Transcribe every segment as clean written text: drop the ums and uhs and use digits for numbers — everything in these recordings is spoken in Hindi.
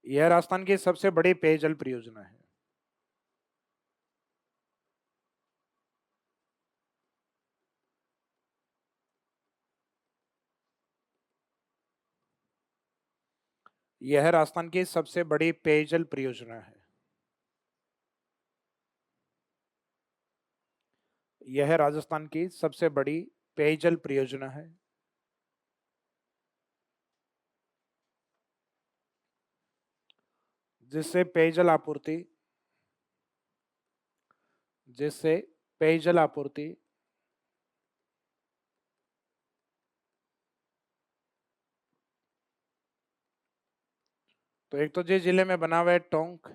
यह राजस्थान की सबसे बड़ी पेयजल परियोजना है। यह राजस्थान की सबसे बड़ी पेयजल परियोजना है। यह राजस्थान की सबसे बड़ी पेयजल परियोजना है। जिससे पेयजल आपूर्ति जिससे पेयजल आपूर्ति तो एक तो जिस जिले में बना हुआ है टोंक।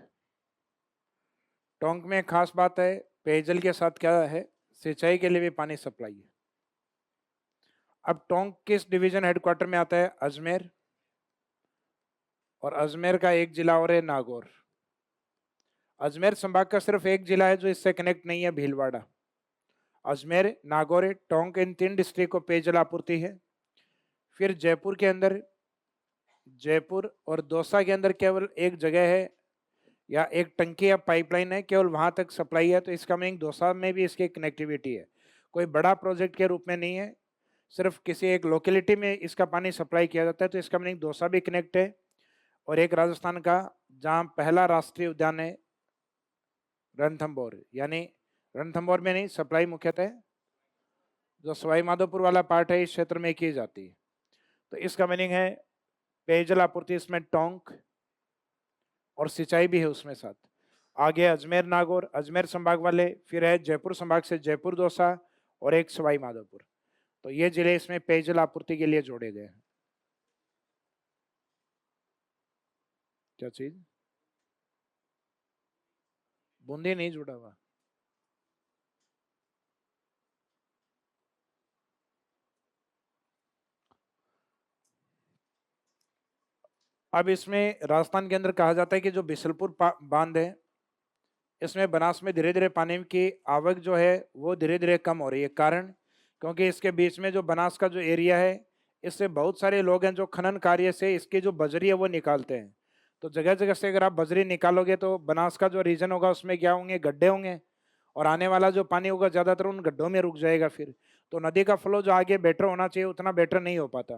टोंक में खास बात है, पेयजल के साथ क्या है, सिंचाई के लिए भी पानी सप्लाई है। अब टोंक किस डिवीजन हेडक्वार्टर में आता है? अजमेर। और अजमेर का एक जिला और है नागौर। अजमेर संभाग का सिर्फ एक जिला है जो इससे कनेक्ट नहीं है, भीलवाड़ा। अजमेर, नागौर, टोंक, इन 3 डिस्ट्रिक्ट को पेयजल आपूर्ति है। फिर जयपुर और दौसा के अंदर केवल एक जगह है या एक टंकी या पाइपलाइन है, केवल वहां तक सप्लाई है। तो इसका मीनिंग दौसा में भी इसकी कनेक्टिविटी है, कोई बड़ा प्रोजेक्ट के रूप में नहीं है, सिर्फ किसी एक लोकेलिटी में इसका पानी सप्लाई किया जाता है। तो इसका मीनिंग दौसा भी कनेक्ट है। और एक राजस्थान का जहां पहला राष्ट्रीय उद्यान है रणथंभौर, यानी रणथंभौर में नहीं, सप्लाई मुख्यतः जो सवाई माधोपुर वाला पार्ट है इस क्षेत्र में की जाती है। तो इसका मीनिंग है पेयजल आपूर्ति इसमें टोंक और सिंचाई भी है उसमें साथ। आगे अजमेर नागौर, अजमेर संभाग वाले, फिर है जयपुर संभाग से जयपुर दौसा और एक सवाई माधोपुर। तो ये जिले इसमें पेयजल आपूर्ति के लिए जोड़े गए हैं। क्या चीज? बूंदी नहीं जुड़ा हुआ। अब इसमें राजस्थान के अंदर कहा जाता है कि जो बिसलपुर बांध है, इसमें बनास में धीरे धीरे पानी की आवक जो है वो धीरे धीरे कम हो रही है। कारण, क्योंकि इसके बीच में जो बनास का जो एरिया है, इससे बहुत सारे लोग हैं जो खनन कार्य से इसकी जो बजरी है वो निकालते हैं। तो जगह जगह से अगर आप बजरी निकालोगे तो बनास का जो रीजन होगा उसमें क्या होंगे, गड्ढे होंगे, और आने वाला जो पानी होगा ज्यादातर उन गड्ढों में रुक जाएगा। फिर तो नदी का फ्लो जो आगे बेटर होना चाहिए उतना बेटर नहीं हो पाता,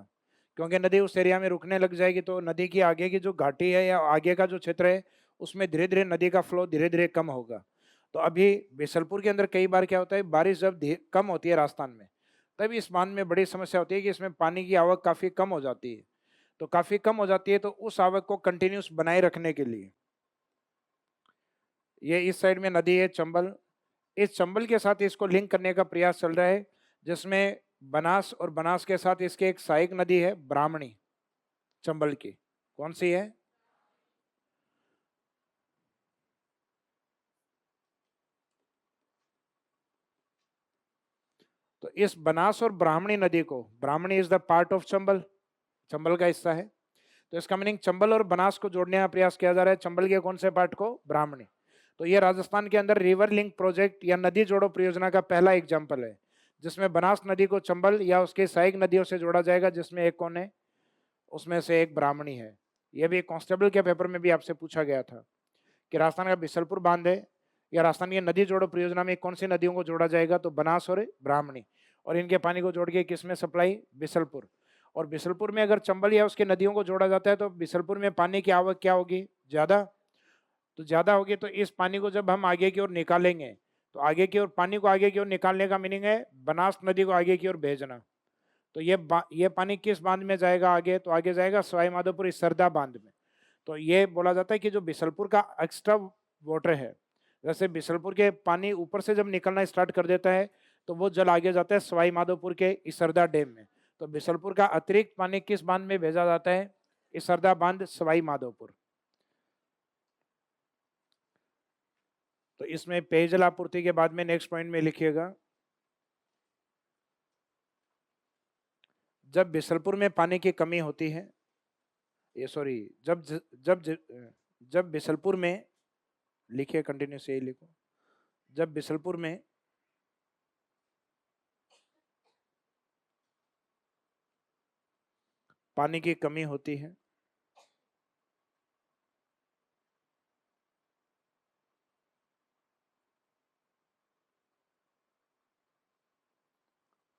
क्योंकि नदी उस एरिया में रुकने लग जाएगी। तो नदी की आगे की जो घाटी है या आगे का जो क्षेत्र है उसमें धीरे धीरे नदी का फ्लो धीरे धीरे कम होगा। तो अभी बिसलपुर के अंदर कई बार क्या होता है, बारिश जब कम होती है राजस्थान में, तब इस बांध में बड़ी समस्या होती है कि इसमें पानी की आवक काफी कम हो जाती है। तो काफी कम हो जाती है, तो उस आवक को कंटिन्यूस बनाए रखने के लिए ये इस साइड में नदी है चंबल, इस चंबल के साथ इसको लिंक करने का प्रयास चल रहा है, जिसमें बनास और बनास के साथ इसके एक सहायक नदी है ब्राह्मणी, चंबल की। कौन सी है? तो इस बनास और ब्राह्मणी नदी को, Brahmani is the part of Chambal, Chambal का हिस्सा है। तो इसका मीनिंग चंबल और बनास को जोड़ने का प्रयास किया जा रहा है, चंबल के कौन से पार्ट को? ब्राह्मणी। तो ये राजस्थान के अंदर रिवर लिंक प्रोजेक्ट या नदी जोड़ो परियोजना का पहला एग्जाम्पल है, जिसमें बनास नदी को चंबल या उसके सहायक नदियों से जोड़ा जाएगा, जिसमें एक कौन है? उसमें से एक ब्राह्मणी है। यह भी कांस्टेबल के पेपर में भी आपसे पूछा गया था कि राजस्थान का बिसलपुर बांध है या राजस्थान की नदी जोड़ो परियोजना में कौन सी नदियों को जोड़ा जाएगा? तो बनास और ब्राह्मणी। और इनके पानी को जोड़ के किसमें सप्लाई? बिसलपुर। और बिसलपुर में अगर चंबल या उसके नदियों को जोड़ा जाता है तो बिसलपुर में पानी की आवक क्या होगी? ज्यादा। तो ज्यादा होगी, तो इस पानी को जब हम आगे की ओर निकालेंगे, तो आगे की ओर पानी को आगे की ओर निकालने का मीनिंग है बनास नदी को आगे की ओर भेजना। तो ये पानी किस बांध में जाएगा आगे? तो आगे जाएगा सवाई माधोपुर इस सरदा बांध में। तो ये बोला जाता है कि जो बिसलपुर का एक्स्ट्रा वाटर है, जैसे बिसलपुर के पानी ऊपर से जब निकलना स्टार्ट कर देता है तो वो जल आगे जाता है सवाई माधोपुर के इसरदा डैम में। तो बिसलपुर का अतिरिक्त पानी किस बांध में भेजा जाता है? इसरदा बांध, सवाई माधोपुर। तो इसमें पेयजल आपूर्ति के बाद में नेक्स्ट पॉइंट में लिखिएगा, जब बिसलपुर में पानी की कमी होती है, ये सॉरी, जब बिसलपुर में, लिखिए कंटिन्यू से ही लिखो, जब बिसलपुर में पानी की कमी होती है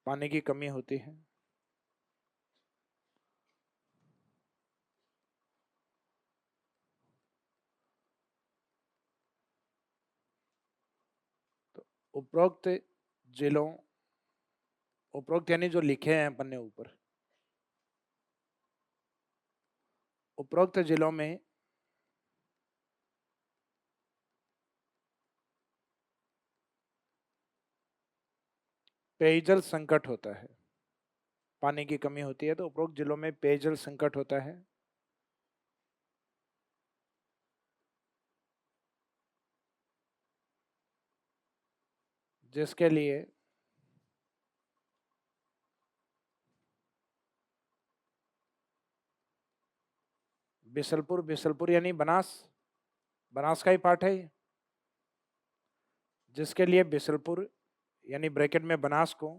पानी की कमी होती है। तो उपरोक्त जिलों, उपरोक्त यानी जो लिखे हैं अपन ने ऊपर, उपरोक्त जिलों में पेयजल संकट होता है। पानी की कमी होती है तो उपरोक्त जिलों में पेयजल संकट होता है। जिसके लिए बिसलपुर, बिसलपुर यानी बनास, बनास का ही पार्ट है ये। जिसके लिए बिसलपुर यानी ब्रैकेट में बनास को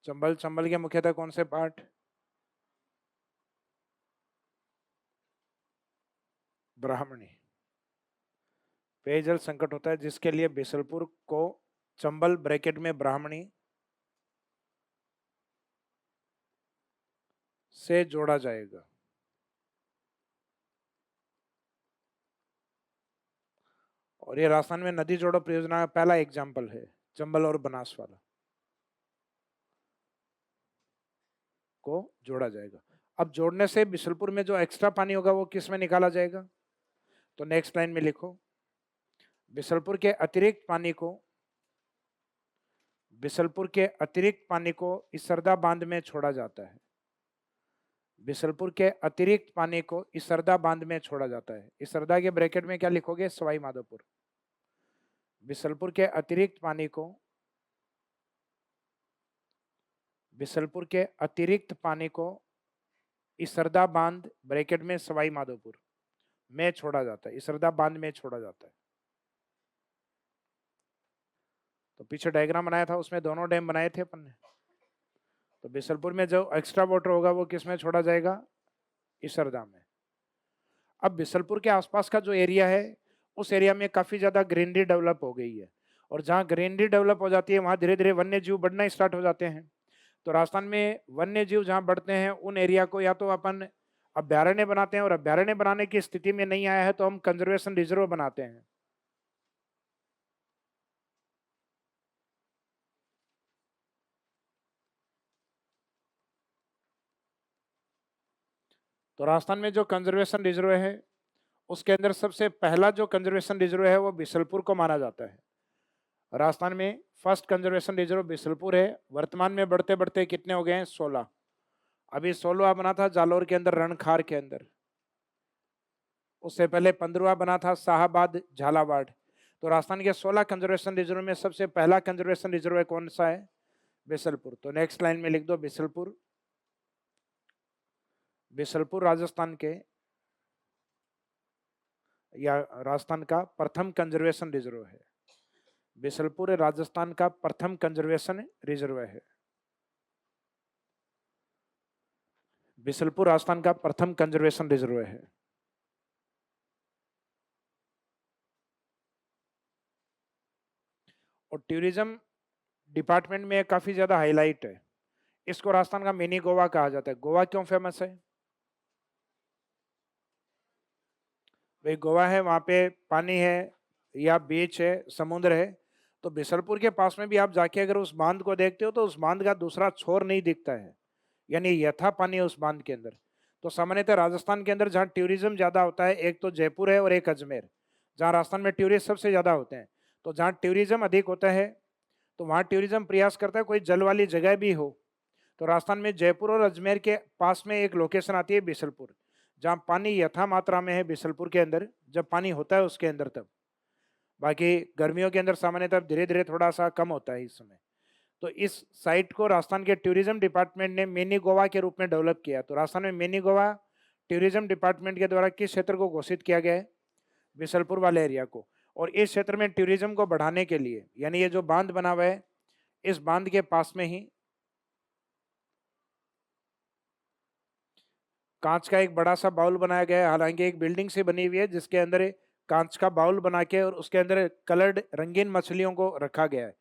चंबल, चंबल के मुख्यतः कौन से पार्ट, ब्राह्मणी, पेयजल संकट होता है जिसके लिए बिसलपुर को चंबल ब्रैकेट में ब्राह्मणी से जोड़ा जाएगा। और ये राजस्थान में नदी जोड़ो परियोजना का पहला एग्जाम्पल है, चंबल और बनास वाला को जोड़ा जाएगा। अब जोड़ने से बिसलपुर में जो एक्स्ट्रा पानी होगा वो किस में निकाला जाएगा, तो नेक्स्ट लाइन में लिखो, बिसलपुर के अतिरिक्त पानी को, बिसलपुर के अतिरिक्त पानी को इसरदा बांध में छोड़ा जाता है। बिसलपुर के अतिरिक्त पानी को इसरदा बांध में छोड़ा जाता है। इसरदा के ब्रैकेट में क्या लिखोगे, सवाई माधोपुर। बिसलपुर के अतिरिक्त पानी को, बिसलपुर के अतिरिक्त पानी को इसरदा बांध ब्रैकेट में सवाई माधोपुर में छोड़ा जाता है। इसरदा बांध में छोड़ा जाता है। तो पीछे डायग्राम बनाया था उसमें दोनों डैम बनाए थे अपन ने। तो बिसलपुर में जो एक्स्ट्रा वाटर होगा वो किस में छोड़ा जाएगा, इसरदा में। अब बिसलपुर के आसपास का जो एरिया है उस एरिया में काफी ज्यादा ग्रीनरी डेवलप हो गई है, और जहां ग्रीनरी डेवलप हो जाती है वहां धीरे धीरे वन्य जीव बढ़ना स्टार्ट हो जाते हैं। तो राजस्थान में वन्य जीव जहां बढ़ते हैं उन एरिया को या तो अपन अभ्यारण्य बनाते हैं, और अभ्यारण्य बनाने की स्थिति में नहीं आया है तो हम कंजर्वेशन रिजर्व बनाते हैं। तो राजस्थान में जो कंजर्वेशन रिजर्व है उसके अंदर सबसे पहला जो कंजर्वेशन रिजर्व है वो बिसलपुर को माना जाता है। राजस्थान में फर्स्ट कंजर्वेशन रिजर्व बिसलपुर है। वर्तमान में बढ़ते बढ़ते कितने हो गए हैं, 16। अभी 16वां बना था जालोर के अंदर, रणखार के अंदर। उससे पहले 15वां बना था शाहबाद झालावाड़। तो राजस्थान के 16 कंजर्वेशन रिजर्व में सबसे पहला कंजर्वेशन रिजर्व कौन सा है, बिसलपुर। तो नेक्स्ट लाइन में लिख दो बिसलपुर। बिसलपुर राजस्थान के या राजस्थान का प्रथम कंजर्वेशन रिजर्व है। बिसलपुर राजस्थान का प्रथम कंजर्वेशन रिजर्व है। बिसलपुर राजस्थान का प्रथम कंजर्वेशन रिजर्व है। और टूरिज्म डिपार्टमेंट में काफी ज्यादा हाईलाइट है। इसको राजस्थान का मिनी गोवा कहा जाता है। गोवा क्यों फेमस है, भाई गोवा है, वहां पे पानी है या बीच है, समुद्र है। तो बिसलपुर के पास में भी आप जाके अगर उस बांध को देखते हो तो उस बांध का दूसरा छोर नहीं दिखता है, यानी यथा पानी है उस बांध के अंदर। तो सामान्यतः राजस्थान के अंदर जहाँ टूरिज्म ज्यादा होता है, एक तो जयपुर है और एक अजमेर, जहाँ राजस्थान में टूरिस्ट सबसे ज्यादा होते हैं। तो जहाँ टूरिज्म अधिक होता है तो वहाँ टूरिज्म प्रयास करता है कोई जल वाली जगह भी हो। तो राजस्थान में जयपुर और अजमेर के पास में एक लोकेशन आती है बिसलपुर, जहाँ पानी यथा मात्रा में है बिसलपुर के अंदर, जब पानी होता है उसके अंदर तब। बाकी गर्मियों के अंदर सामान्यतः धीरे धीरे थोड़ा सा कम होता है इस समय। तो इस साइट को राजस्थान के टूरिज्म डिपार्टमेंट ने मिनी गोवा के रूप में डेवलप किया। तो राजस्थान में मिनी गोवा टूरिज्म डिपार्टमेंट के द्वारा किस क्षेत्र को घोषित किया गया है, बिसलपुर वाले एरिया को। और इस क्षेत्र में टूरिज्म को बढ़ाने के लिए, यानी ये जो बांध बना हुआ है इस बांध के पास में ही कांच का एक बड़ा सा बाउल बनाया गया है, हालांकि एक बिल्डिंग से बनी हुई है जिसके अंदर कांच का बाउल बना के और उसके अंदर कलर्ड रंगीन मछलियों को रखा गया है।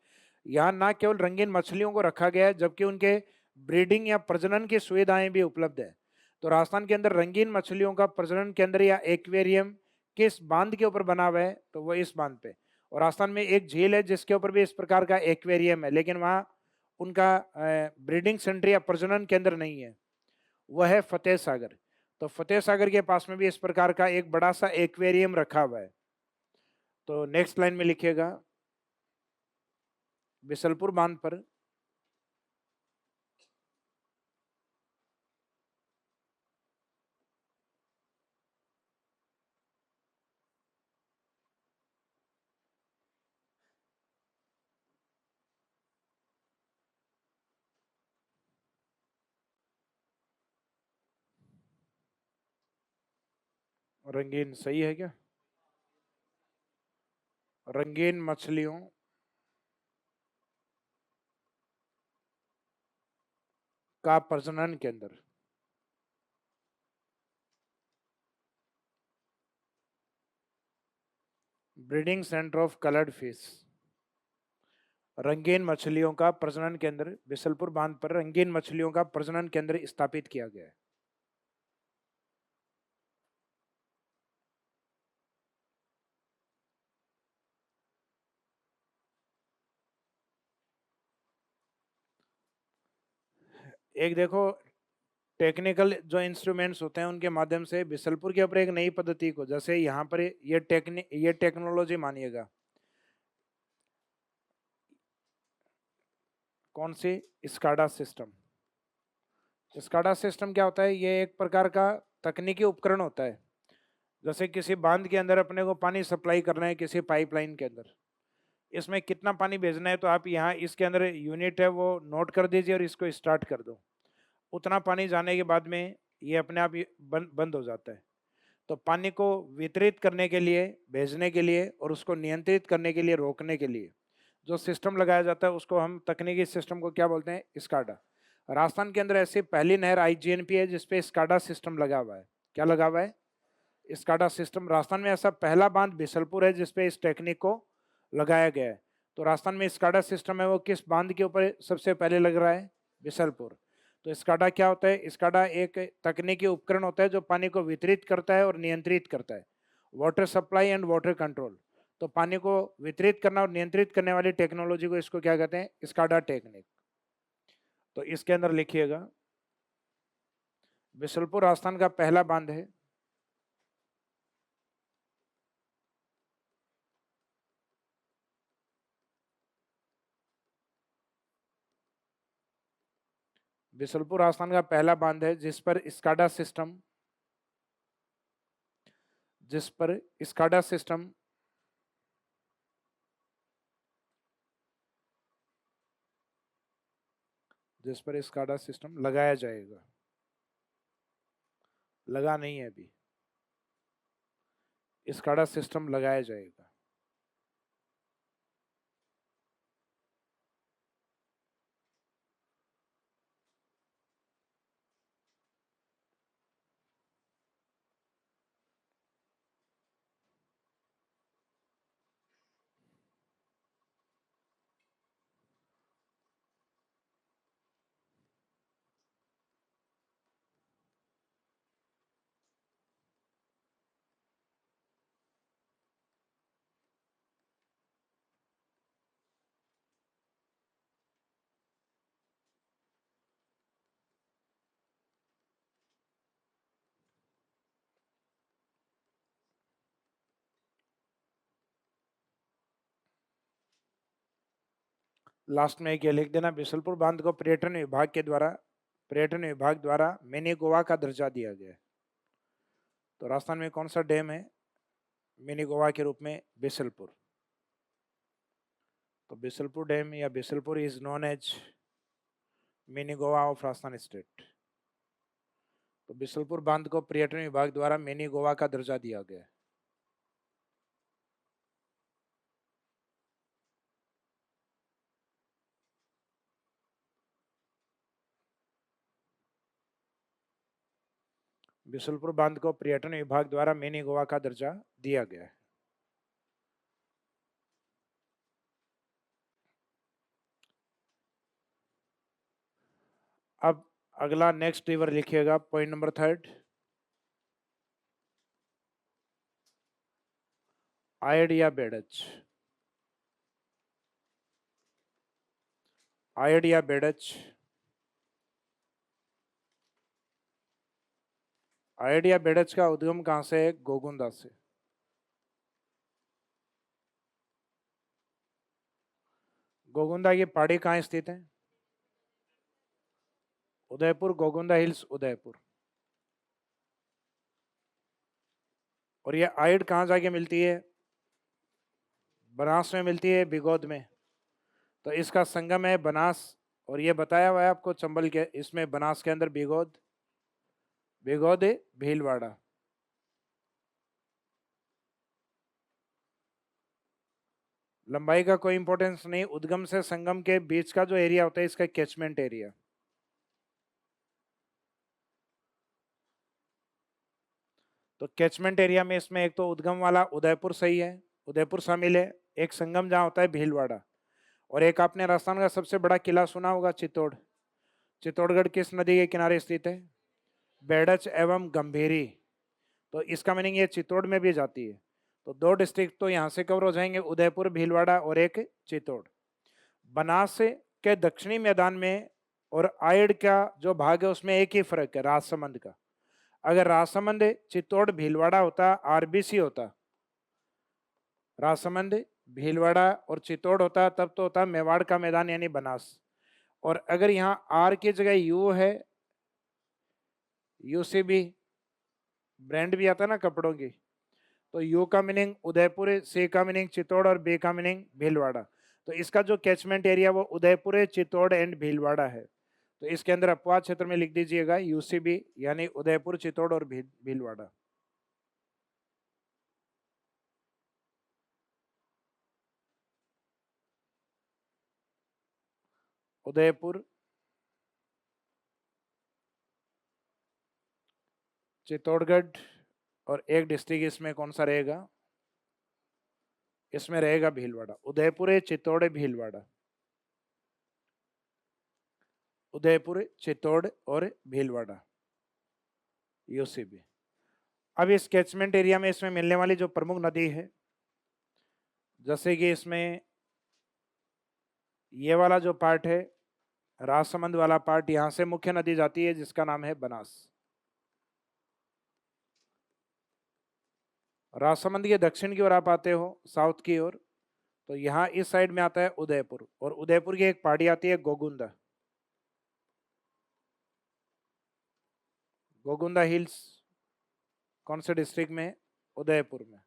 यहाँ ना केवल रंगीन मछलियों को रखा गया है, जबकि उनके ब्रीडिंग या प्रजनन की सुविधाएं भी उपलब्ध है। तो राजस्थान के अंदर रंगीन मछलियों का प्रजनन केंद्र या एक्वेरियम किस बांध के ऊपर बना हुआ है, तो वो इस बांध पे। और राजस्थान में एक झील है जिसके ऊपर भी इस प्रकार का एक्वेरियम है, लेकिन वहाँ उनका ब्रीडिंग सेंटर या प्रजनन केंद्र नहीं है, वह है फतेह सागर। तो फतेह सागर के पास में भी इस प्रकार का एक बड़ा सा एक्वेरियम रखा हुआ है। तो नेक्स्ट लाइन में लिखिएगा, बिसलपुर बांध पर रंगीन सही है क्या? रंगीन मछलियों का प्रजनन केंद्र। Breeding centre of coloured fish. रंगीन मछलियों का प्रजनन केंद्र बिसलपुर बांध पर रंगीन मछलियों का प्रजनन केंद्र स्थापित किया गया है। एक देखो, टेक्निकल जो इंस्ट्रूमेंट्स होते हैं उनके माध्यम से बिसलपुर के ऊपर एक नई पद्धति को, जैसे यहाँ पर ये टेक्नोलॉजी मानिएगा, कौन सी? SCADA system. स्काडा सिस्टम क्या होता है? ये एक प्रकार का तकनीकी उपकरण होता है। जैसे किसी बांध के अंदर अपने को पानी सप्लाई करना है, किसी पाइपलाइन के अंदर, इसमें कितना पानी भेजना है, तो आप यहाँ इसके अंदर यूनिट है वो नोट कर दीजिए और इसको स्टार्ट कर दो। उतना पानी जाने के बाद में ये अपने आप बंद हो जाता है। तो पानी को वितरित करने के लिए, भेजने के लिए और उसको नियंत्रित करने के लिए, रोकने के लिए जो सिस्टम लगाया जाता है उसको हम तकनीकी सिस्टम को क्या बोलते हैं? स्काडा। राजस्थान के अंदर ऐसी पहली नहर आईजीएनपी है जिसपे स्काडा सिस्टम लगा हुआ है। क्या लगा हुआ है? SCADA system. राजस्थान में ऐसा पहला बांध बिसलपुर है जिसपे इस टेक्निक को लगाया गया है। तो राजस्थान में स्काडा सिस्टम है वो किस बांध के ऊपर सबसे पहले लग रहा है? बिसलपुर। तो स्काडा क्या होता है? स्काडा एक तकनीकी उपकरण होता है जो पानी को वितरित करता है और नियंत्रित करता है। Water supply and water control. तो पानी को वितरित करना और नियंत्रित करने वाली टेक्नोलॉजी को, इसको क्या कहते हैं? SCADA technique. तो इसके अंदर लिखिएगा, बिसलपुर राजस्थान का पहला बांध है बिसलपुर राजस्थान का पहला बांध है जिस पर स्काडा सिस्टम जिस पर स्काडा सिस्टम जिस पर स्काडा सिस्टम लगाया जाएगा। लगा नहीं है अभी, स्काडा सिस्टम लगाया जाएगा। लास्ट में एक ये लिख देना, बिसलपुर बांध को पर्यटन विभाग द्वारा मिनी गोवा का दर्जा दिया गया है। तो राजस्थान में कौन सा डैम है मिनी गोवा के रूप में? बिसलपुर। तो बिसलपुर डैम या Bisalpur is known as mini Goa of Rajasthan state. तो बिसलपुर बांध को पर्यटन विभाग द्वारा मिनी गोवा का दर्जा दिया गया है। बिसलपुर बांध को पर्यटन विभाग द्वारा मिनी गोवा का दर्जा दिया गया है। अब अगला नेक्स्ट रिवर लिखिएगा, पॉइंट नंबर 3, आयड या बेडच। आयड या बेडच। आयड या बेडच का उद्गम कहां से है? गोगुंदा से। गोगुंदा की पहाड़ी कहाँ स्थित है? उदयपुर, गोगुंदा हिल्स, उदयपुर। और ये आयड कहाँ जाके मिलती है? बनास में मिलती है, बिगोद में। तो इसका संगम है बनास, और ये बताया हुआ है आपको चंबल के, इसमें बनास के अंदर बिगोद, बिगोद है भीलवाड़ा। लंबाई का कोई इंपॉर्टेंस नहीं, उद्गम से संगम के बीच का जो एरिया होता है इसका कैचमेंट एरिया। तो कैचमेंट एरिया में इसमें एक तो उद्गम वाला उदयपुर सही है, उदयपुर शामिल है, एक संगम जहां होता है भीलवाड़ा, और एक आपने राजस्थान का सबसे बड़ा किला सुना होगा चित्तौड़। चित्तौड़गढ़ किस नदी के किनारे स्थित है? बेडच एवं गंभीरी। तो इसका मीनिंग ये चित्तौड़ में भी जाती है। तो 2 डिस्ट्रिक्ट तो यहाँ से कवर हो जाएंगे, उदयपुर, भीलवाड़ा और एक चित्तौड़। बनास के दक्षिणी मैदान में और आयड का जो भाग है उसमें एक ही फर्क है, राजसमंद का। अगर राजसमंद चित्तौड़ भीलवाड़ा होता, आरबीसी होता, राजसमंद भीलवाड़ा और चित्तौड़ होता, तब तो होता मेवाड़ का मैदान यानी बनास। और अगर यहाँ आर की जगह यू है, यूसीबी ब्रांड भी आता है ना कपड़ों की, तो यू का मीनिंग उदयपुर है, सी का मीनिंग चित्तौड़ और बी का मीनिंग भीलवाड़ा। तो इसका जो कैचमेंट एरिया वो उदयपुर है, चित्तौड़ एंड भीलवाड़ा है। तो इसके अंदर अपवाद क्षेत्र में लिख दीजिएगा यूसीबी, यानी उदयपुर, चित्तौड़ और भीलवाड़ा। उदयपुर, चित्तौड़गढ़, और एक डिस्ट्रिक्ट इसमें कौन सा रहेगा? इसमें रहेगा भीलवाड़ा। उदयपुर है, चित्तौड़ है, भीलवाड़ा। उदयपुर, चित्तौड़ और भीलवाड़ा, यूसीबी। अब इस कैचमेंट एरिया में इसमें मिलने वाली जो प्रमुख नदी है, जैसे कि इसमें ये वाला जो पार्ट है, राजसमंद वाला पार्ट, यहां से मुख्य नदी जाती है जिसका नाम है बनास। राजसमंद के दक्षिण की ओर आप आते हो, साउथ की ओर, तो यहाँ इस साइड में आता है उदयपुर, और उदयपुर की एक पहाड़ी आती है गोगुंदा। गोगुंदा हिल्स कौन से डिस्ट्रिक्ट में? उदयपुर में।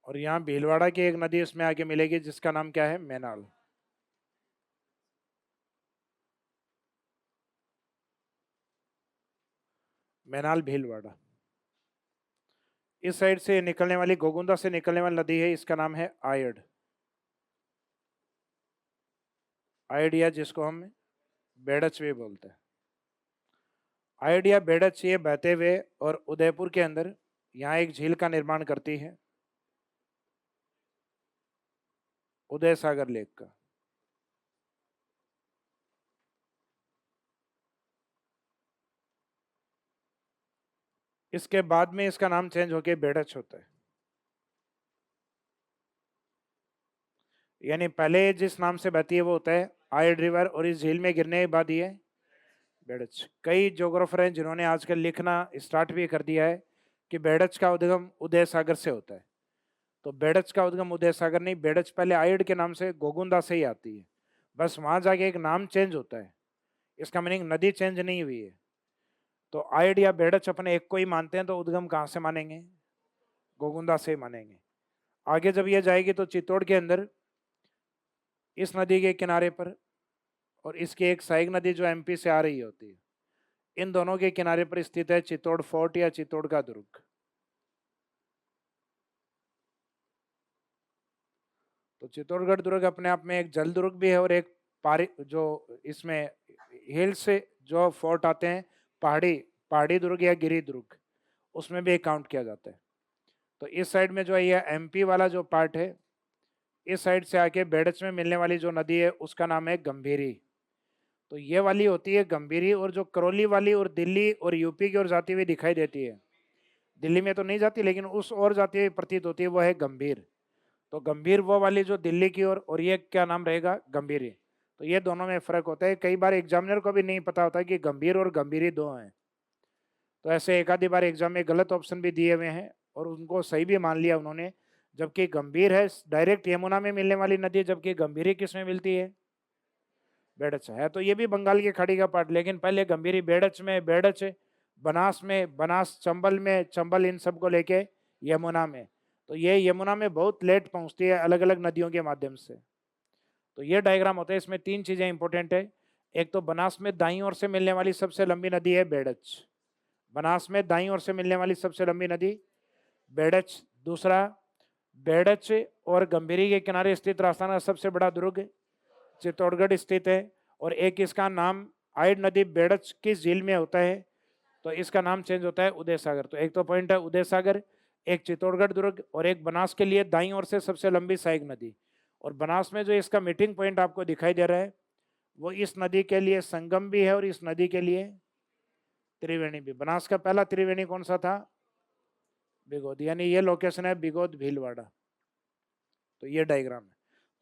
और यहाँ भीलवाड़ा की एक नदी उसमें आके मिलेगी जिसका नाम क्या है? मैनाल। मैनाल, भीलवाड़ा। इस साइड से निकलने वाली, गोगुंदा से निकलने वाली नदी है, इसका नाम है आयड। आयड, या जिसको हम बेडच भी बोलते हैं। आयड या बेडच ये बहते हुए और उदयपुर के अंदर यहाँ एक झील का निर्माण करती है, उदय सागर लेक का। इसके बाद में इसका नाम चेंज होके बेडच होता है। यानी पहले जिस नाम से बहती है वो होता है आयड रिवर, और इस झील में गिरने के बाद ये बेडच। कई ज्योग्राफर हैं जिन्होंने आजकल लिखना स्टार्ट भी कर दिया है कि बेडच का उद्गम उदय सागर से होता है। तो बेडच का उद्गम उदय सागर नहीं, बेडच पहले आयड के नाम से गोगुंदा से ही आती है, बस वहां जाके एक नाम चेंज होता है, इसका मीनिंग नदी चेंज नहीं हुई है। तो आयड या बेडच अपने एक को ही मानते हैं, तो उद्गम कहाँ से मानेंगे? गोगुंदा से मानेंगे। आगे जब ये जाएगी तो चित्तौड़ के अंदर इस नदी के किनारे पर, और इसकी एक सहायक नदी जो एमपी से आ रही होती है, इन दोनों के किनारे पर स्थित है चित्तौड़ फोर्ट या चित्तौड़ का दुर्ग। तो चित्तौड़गढ़ दुर्ग अपने आप में एक जल दुर्ग भी है, और एक पारी जो इसमें हिल से जो फोर्ट आते हैं, पहाड़ी पहाड़ी दुर्ग या गिरी दुर्ग, उसमें भी काउंट किया जाता है। तो इस साइड में जो है ये एमपी वाला जो पार्ट है, इस साइड से आके बेडच में मिलने वाली जो नदी है उसका नाम है गंभीरी। तो ये वाली होती है गंभीरी, और जो करौली वाली और दिल्ली और यूपी की ओर जाती हुई दिखाई देती है, दिल्ली में तो नहीं जाती लेकिन उस ओर जाती हुई प्रतीत होती है, वो है गंभीर। तो गंभीर वो वाली जो दिल्ली की ओर, और ये क्या नाम रहेगा, गंभीरी। तो ये दोनों में फर्क होता है, कई बार एग्जामिनर को भी नहीं पता होता कि गंभीर और गंभीरी दो हैं। तो ऐसे एक आधी बार एग्जाम में गलत ऑप्शन भी दिए हुए हैं और उनको सही भी मान लिया उन्होंने, जबकि गंभीर है डायरेक्ट यमुना में मिलने वाली नदी है, जबकि गंभीरी किस में मिलती है, बेडच है। तो ये भी बंगाल की खाड़ी का पार्ट, लेकिन पहले गंभीरी बेडच में, बेडच बनास में, बनास चंबल में, चंबल इन सबको लेके यमुना में। तो ये यमुना में बहुत लेट पहुंचती है अलग अलग नदियों के माध्यम से। तो ये डायग्राम होता है, इसमें तीन चीजें इंपॉर्टेंट है। एक तो बनास में दाईं ओर से मिलने वाली सबसे लंबी नदी है बेडच, बनास में दाईं ओर से मिलने वाली सबसे लंबी नदी बेडच। दूसरा, बेडच और गंभीरी के किनारे स्थित राजस्थान का सबसे बड़ा दुर्ग चित्तौड़गढ़ स्थित है, और एक इसका नाम आइड नदी बेडच की झील में होता है, तो इसका नाम चेंज होता है उदय सागर। तो एक तो पॉइंट है उदय सागर, एक चित्तौड़गढ़ दुर्ग, और एक बनास के लिए दाईं ओर से सबसे लंबी सहायक नदी। और बनास में जो इसका मीटिंग पॉइंट आपको दिखाई दे रहा है, वो इस नदी के लिए संगम भी है और इस नदी के लिए त्रिवेणी भी। बनास का पहला त्रिवेणी कौन सा था, बिगोद, यानी ये लोकेशन है बिगोद भीलवाड़ा। तो ये डायग्राम है।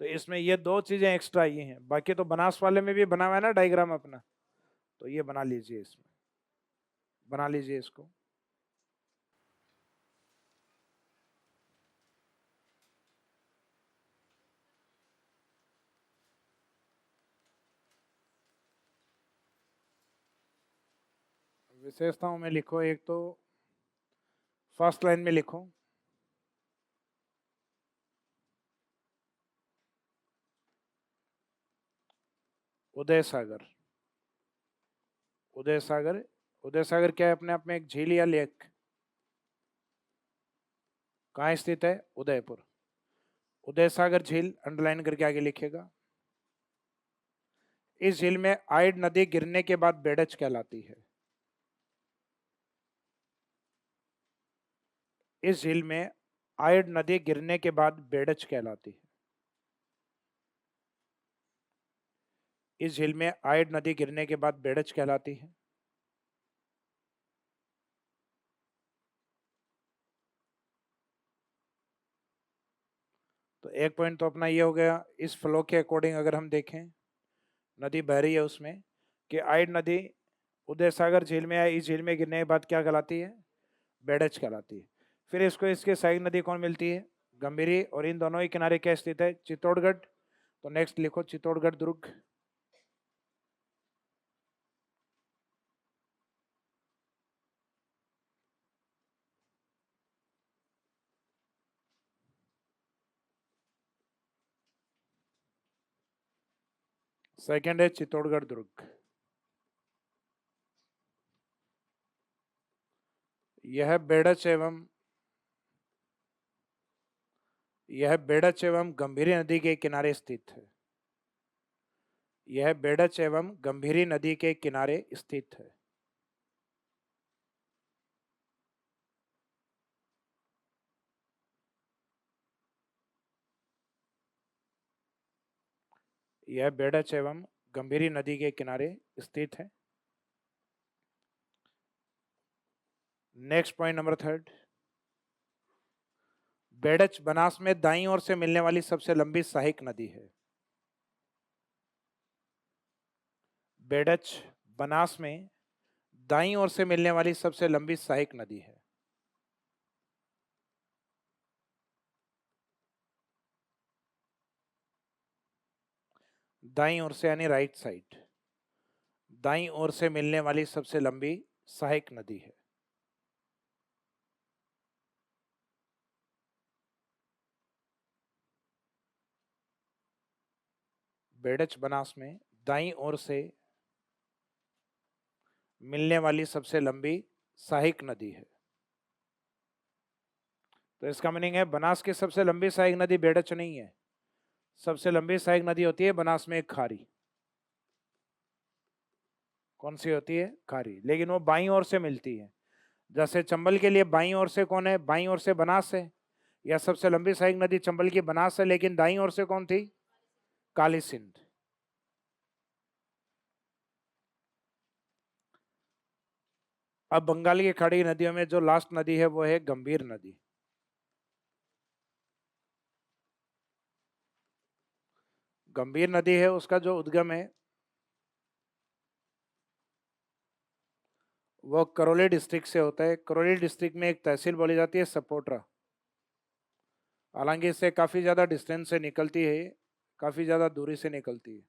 तो इसमें ये दो चीजें एक्स्ट्रा ये हैं, बाकी तो बनास वाले में भी बना हुआ है ना डायग्राम अपना, तो ये बना लीजिए, इसमें बना लीजिए इसको। विशेषताओं में लिखो, एक तो फर्स्ट लाइन में लिखो उदय सागर। उदय सागर, उदय सागर क्या है, अपने आप में एक झील या लेक, कहाँ स्थित है, उदयपुर। उदय सागर झील अंडरलाइन करके आगे लिखेगा। इस झील में आइड नदी गिरने के बाद बेडच कहलाती है। इस झील में आइड नदी गिरने के बाद बेडच कहलाती है। इस झील में आइड नदी गिरने के बाद बेडच कहलाती है। तो एक पॉइंट तो अपना ये हो गया, इस फ्लो के अकॉर्डिंग अगर हम देखें, नदी बह रही है उसमें, कि आइड नदी उदय सागर झील में है, इस झील में गिरने के बाद क्या कहलाती है, बेडच कहलाती है। फिर इसको इसके सहायक नदी कौन मिलती है, गंभीरी, और इन दोनों ही किनारे क्या स्थित है, चित्तौड़गढ़। तो नेक्स्ट लिखो चित्तौड़गढ़ दुर्ग। सेकंड है चित्तौड़गढ़ दुर्ग। यह बेडच एवं गंभीरी नदी के किनारे स्थित है। यह बेडच एवं गंभीरी नदी के किनारे स्थित है। यह बेडच एवं गंभीरी नदी के किनारे स्थित है। Next point number third, Berach Banas में दाईं ओर से मिलने वाली सबसे लंबी सहायक नदी है। बेडच बनास में दाईं ओर से मिलने वाली सबसे लंबी सहायक नदी है। दाईं ओर से यानी राइट साइड, दाईं ओर से मिलने वाली सबसे लंबी सहायक नदी है। बेडच बनास में दाईं ओर से मिलने वाली सबसे लंबी सहायक नदी है। तो इसका मीनिंग है बनास की सबसे लंबी सहायक नदी बेडच नहीं है, सबसे लंबी सहायक नदी होती है बनास में एक खारी। कौन सी होती है, खारी, लेकिन वो बाईं ओर से मिलती है। जैसे चंबल के लिए बाईं ओर से कौन है, बाईं ओर से बनास है, या सबसे लंबी सहायक नदी चंबल की बनास है, लेकिन दाईं ओर से कौन थी, काली सिंध। अब बंगाल की खाड़ी नदियों में जो लास्ट नदी है वो है गंभीर नदी। गंभीर नदी है, उसका जो उद्गम है वो करौली डिस्ट्रिक्ट से होता है। करौली डिस्ट्रिक्ट में एक तहसील बोली जाती है सपोट्रा। हालांकि इससे काफी ज्यादा डिस्टेंस से निकलती है, काफी ज्यादा दूरी से निकलती है,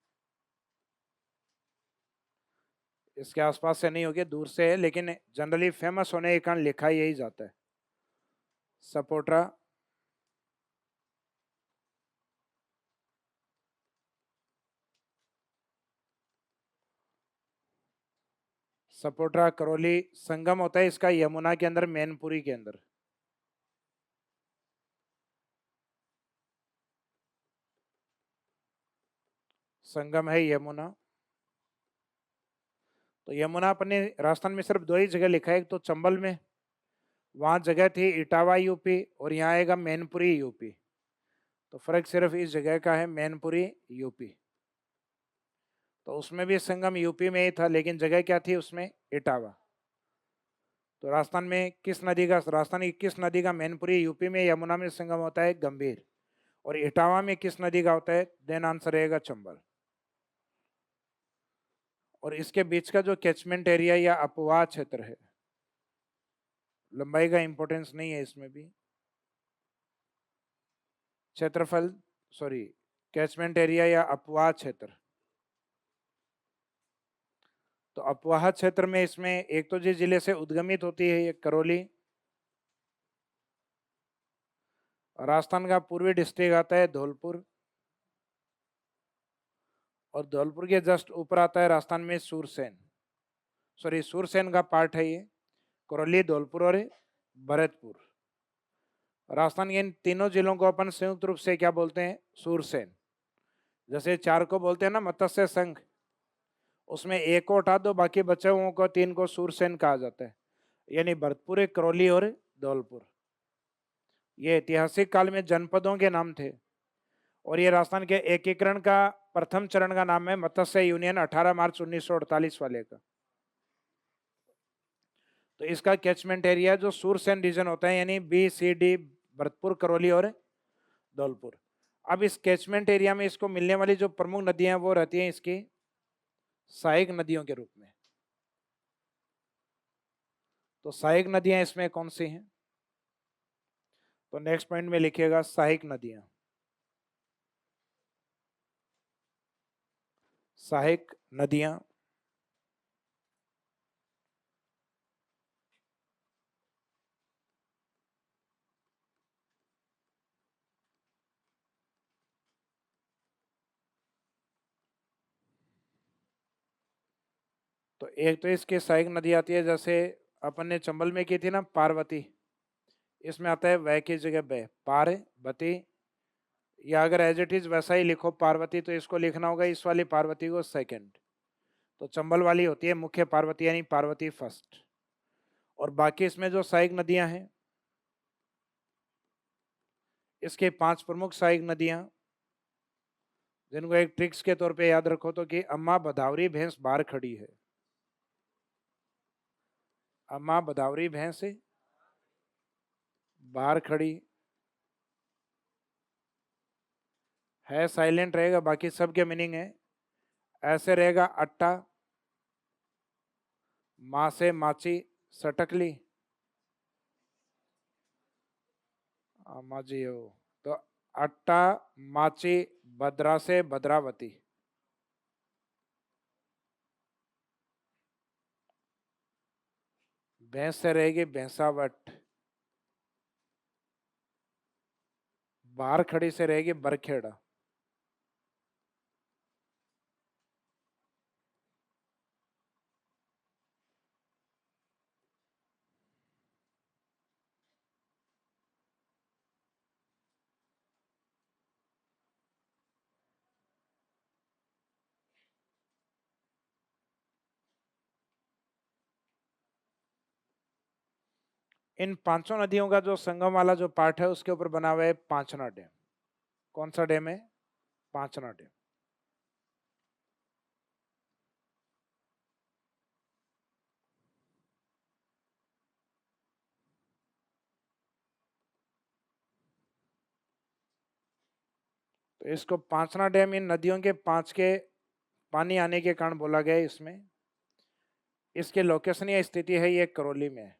इसके आसपास से नहीं होगी, दूर से है, लेकिन जनरली फेमस होने के कारण लिखा यही जाता है सपोट्रा। सपोट्रा करौली संगम होता है इसका यमुना के अंदर, मैनपुरी के अंदर। संगम है यमुना। तो यमुना अपने राजस्थान में सिर्फ दो ही जगह लिखा है, एक तो चंबल में, वहां जगह थी इटावा यूपी, और यहाँ आएगा मैनपुरी यूपी। तो फर्क सिर्फ इस जगह का है, मैनपुरी यूपी। तो उसमें भी संगम यूपी में ही था, लेकिन जगह क्या थी उसमें, इटावा। तो राजस्थान में किस नदी का, राजस्थान की किस नदी का मैनपुरी यूपी में यमुना में संगम होता है, गंभीर। और इटावा में किस नदी का होता है, देन आंसर रहेगा चंबल। और इसके बीच का जो कैचमेंट एरिया या अपवाह क्षेत्र है, लंबाई का इंपॉर्टेंस नहीं है इसमें भी, क्षेत्रफल, सॉरी, कैचमेंट एरिया या अपवाह क्षेत्र। तो अपवाह क्षेत्र में इसमें एक तो जिस जिले से उद्गमित होती है ये करौली, राजस्थान का पूर्वी डिस्ट्रिक्ट आता है धौलपुर, और धौलपुर के जस्ट ऊपर आता है राजस्थान में सूरसेन, सॉरी सूरसेन का पार्ट है ये, करौली, धौलपुर और भरतपुर। राजस्थान के इन तीनों जिलों को अपन संयुक्त रूप से क्या बोलते हैं, सूरसेन। जैसे चार को बोलते हैं ना मत्स्य संघ, उसमें एक को हटा दो, बाकी बचे हुओं को तीन को सूरसेन कहा जाता है, यानी भरतपुर, करौली और धौलपुर। ये ऐतिहासिक काल में जनपदों के नाम थे, और ये राजस्थान के एकीकरण का प्रथम चरण का नाम है, मत्स्य यूनियन 18 मार्च 1948 वाले का। तो इसका कैचमेंट एरिया जो सूरसेन रीजन होता है, यानी B C D, Bharatpur, Karauli और धौलपुर। अब इस कैचमेंट एरिया में इसको मिलने वाली जो प्रमुख नदियां वो रहती हैं इसकी सहायक नदियों के रूप में। तो सहायक नदियां इसमें कौन सी हैं, तो नेक्स्ट पॉइंट में लिखिएगा सहायक नदियां। सहायक नदियां, तो एक तो इसकी सहायक नदी आती है, जैसे अपन ने चंबल में की थी ना पार्वती, इसमें आता है वह की जगह बह, पार्वती, या अगर एज इट इज वैसा ही लिखो पार्वती, तो इसको लिखना होगा इस वाली पार्वती को सेकंड। तो चंबल वाली होती है मुख्य पार्वती, यानी पार्वती फर्स्ट। और बाकी इसमें जो सहायक नदियां हैं, इसके 5 प्रमुख सहायक नदियां, जिनको एक ट्रिक्स के तौर पे याद रखो, तो कि अम्मा भदावरी भैंस बाहर खड़ी है, अम्मा भदावरी भैंस बाहर खड़ी है, साइलेंट रहेगा, बाकी सब के मीनिंग है। ऐसे रहेगा अट्टा, माँ से माची सटकली, माजी हो, तो अट्टा, माची, भद्रा से भद्रावती। भैंस से रहेगी भैंसावट, बाहर खड़ी से रहेगी बरखेड़ा। इन पांचों नदियों का जो संगम वाला जो पार्ट है उसके ऊपर बना हुआ है पांचना डैम। कौन सा डैम है? पांचना डैम। तो इसको पांचना डैम इन नदियों के पांच के पानी आने के कारण बोला गया है। इसमें इसके लोकेशन या स्थिति है ये करौली में है।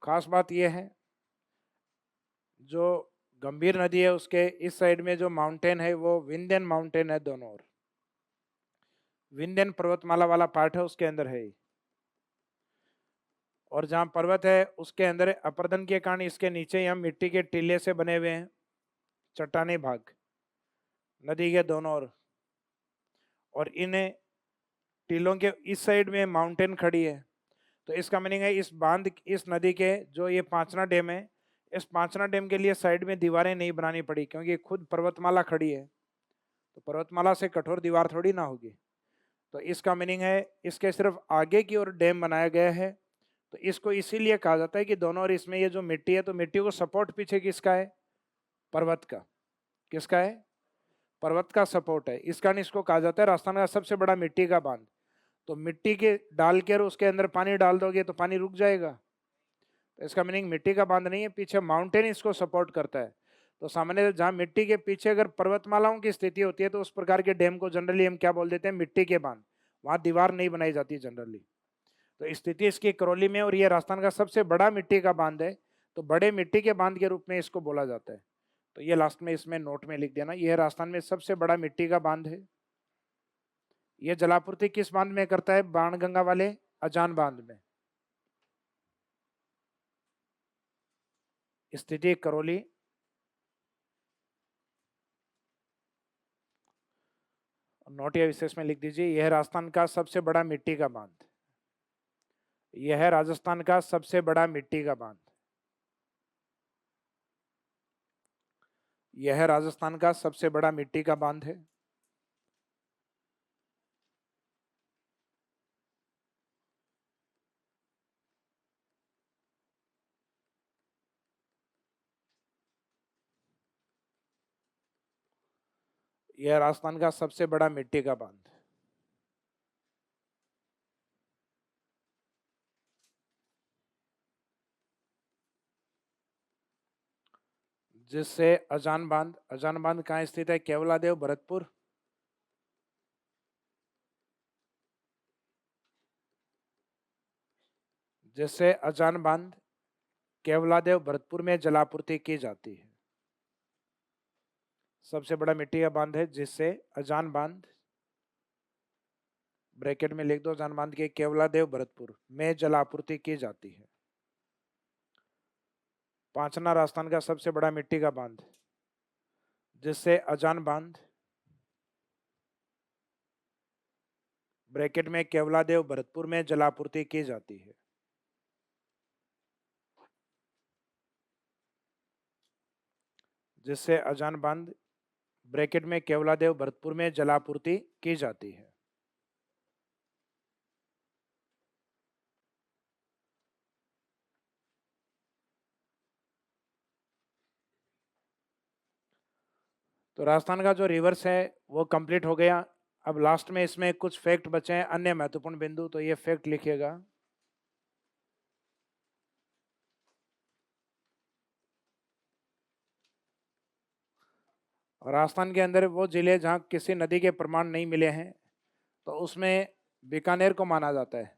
खास बात यह है जो गंभीर नदी है उसके इस साइड में जो माउंटेन है वो विंध्यन माउंटेन है दोनों ओर। विंध्यन पर्वतमाला वाला पार्ट है उसके अंदर है। और जहां पर्वत है उसके अंदर अपर्दन के कारण इसके नीचे हम मिट्टी के टीले से बने हुए हैं चट्टानी भाग नदी के दोनों ओर। और इन टीलों के इस साइड में माउंटेन खड़ी है। तो इसका मीनिंग है इस बांध इस नदी के जो ये पांचना डैम है इस पांचना डैम के लिए साइड में दीवारें नहीं बनानी पड़ी क्योंकि खुद पर्वतमाला खड़ी है। तो पर्वतमाला से कठोर दीवार थोड़ी ना होगी। तो इसका मीनिंग है इसके सिर्फ आगे की ओर डैम बनाया गया है। तो इसको इसीलिए कहा जाता है कि दोनों ओर इसमें ये जो मिट्टी है तो मिट्टी को सपोर्ट पीछे किसका है? पर्वत का। किसका है? पर्वत का सपोर्ट है। इस कारण इसको कहा जाता है राजस्थान का सबसे बड़ा मिट्टी का बांध। तो मिट्टी के डाल कर उसके अंदर पानी डाल दोगे तो पानी रुक जाएगा। तो इसका मीनिंग मिट्टी का बांध नहीं है, पीछे माउंटेन इसको सपोर्ट करता है। तो सामान्य जहां मिट्टी के पीछे अगर पर्वतमालाओं की स्थिति होती है तो उस प्रकार के डैम को जनरली हम क्या बोल देते हैं? मिट्टी के बांध। वहां दीवार नहीं बनाई जाती जनरली। तो स्थिति इसकी करौली में और ये राजस्थान का सबसे बड़ा मिट्टी का बांध है। तो बड़े मिट्टी के बांध के रूप में इसको बोला जाता है। तो ये लास्ट में इसमें नोट में लिख देना, यह राजस्थान में सबसे बड़ा मिट्टी का बांध है। यह जलापूर्ति किस बांध में करता है? बाणगंगा वाले अजान बांध में। स्थिति करौली। नोट या विशेष में लिख दीजिए यह राजस्थान का सबसे बड़ा मिट्टी का बांध। यह है राजस्थान का सबसे बड़ा मिट्टी का बांध। यह है राजस्थान का सबसे बड़ा मिट्टी का बांध है। यह राजस्थान का सबसे बड़ा मिट्टी का बांध। जिससे अजान बांध, अजान बांध कहाँ स्थित है? केवलादेव भरतपुर। जिससे अजान बांध केवलादेव भरतपुर में जलापूर्ति की जाती है। सबसे बड़ा मिट्टी का बांध है जिससे अजान बांध, ब्रैकेट में लिख दो अजान बांध के केवलादेव भरतपुर में जलापूर्ति की जाती है। पांचना राजस्थान का सबसे बड़ा मिट्टी का बांध जिससे अजान बांध, ब्रैकेट में केवलादेव भरतपुर में जलापूर्ति की जाती है। जिससे अजान बांध, ब्रैकेट में केवलादेव भरतपुर में जलापूर्ति की जाती है। तो राजस्थान का जो रिवर्स है वो कंप्लीट हो गया। अब लास्ट में इसमें कुछ फैक्ट बचे हैं अन्य महत्वपूर्ण बिंदु, तो ये फैक्ट लिखिएगा। राजस्थान के अंदर वो जिले जहां किसी नदी के प्रमाण नहीं मिले हैं तो उसमें बीकानेर को माना जाता है।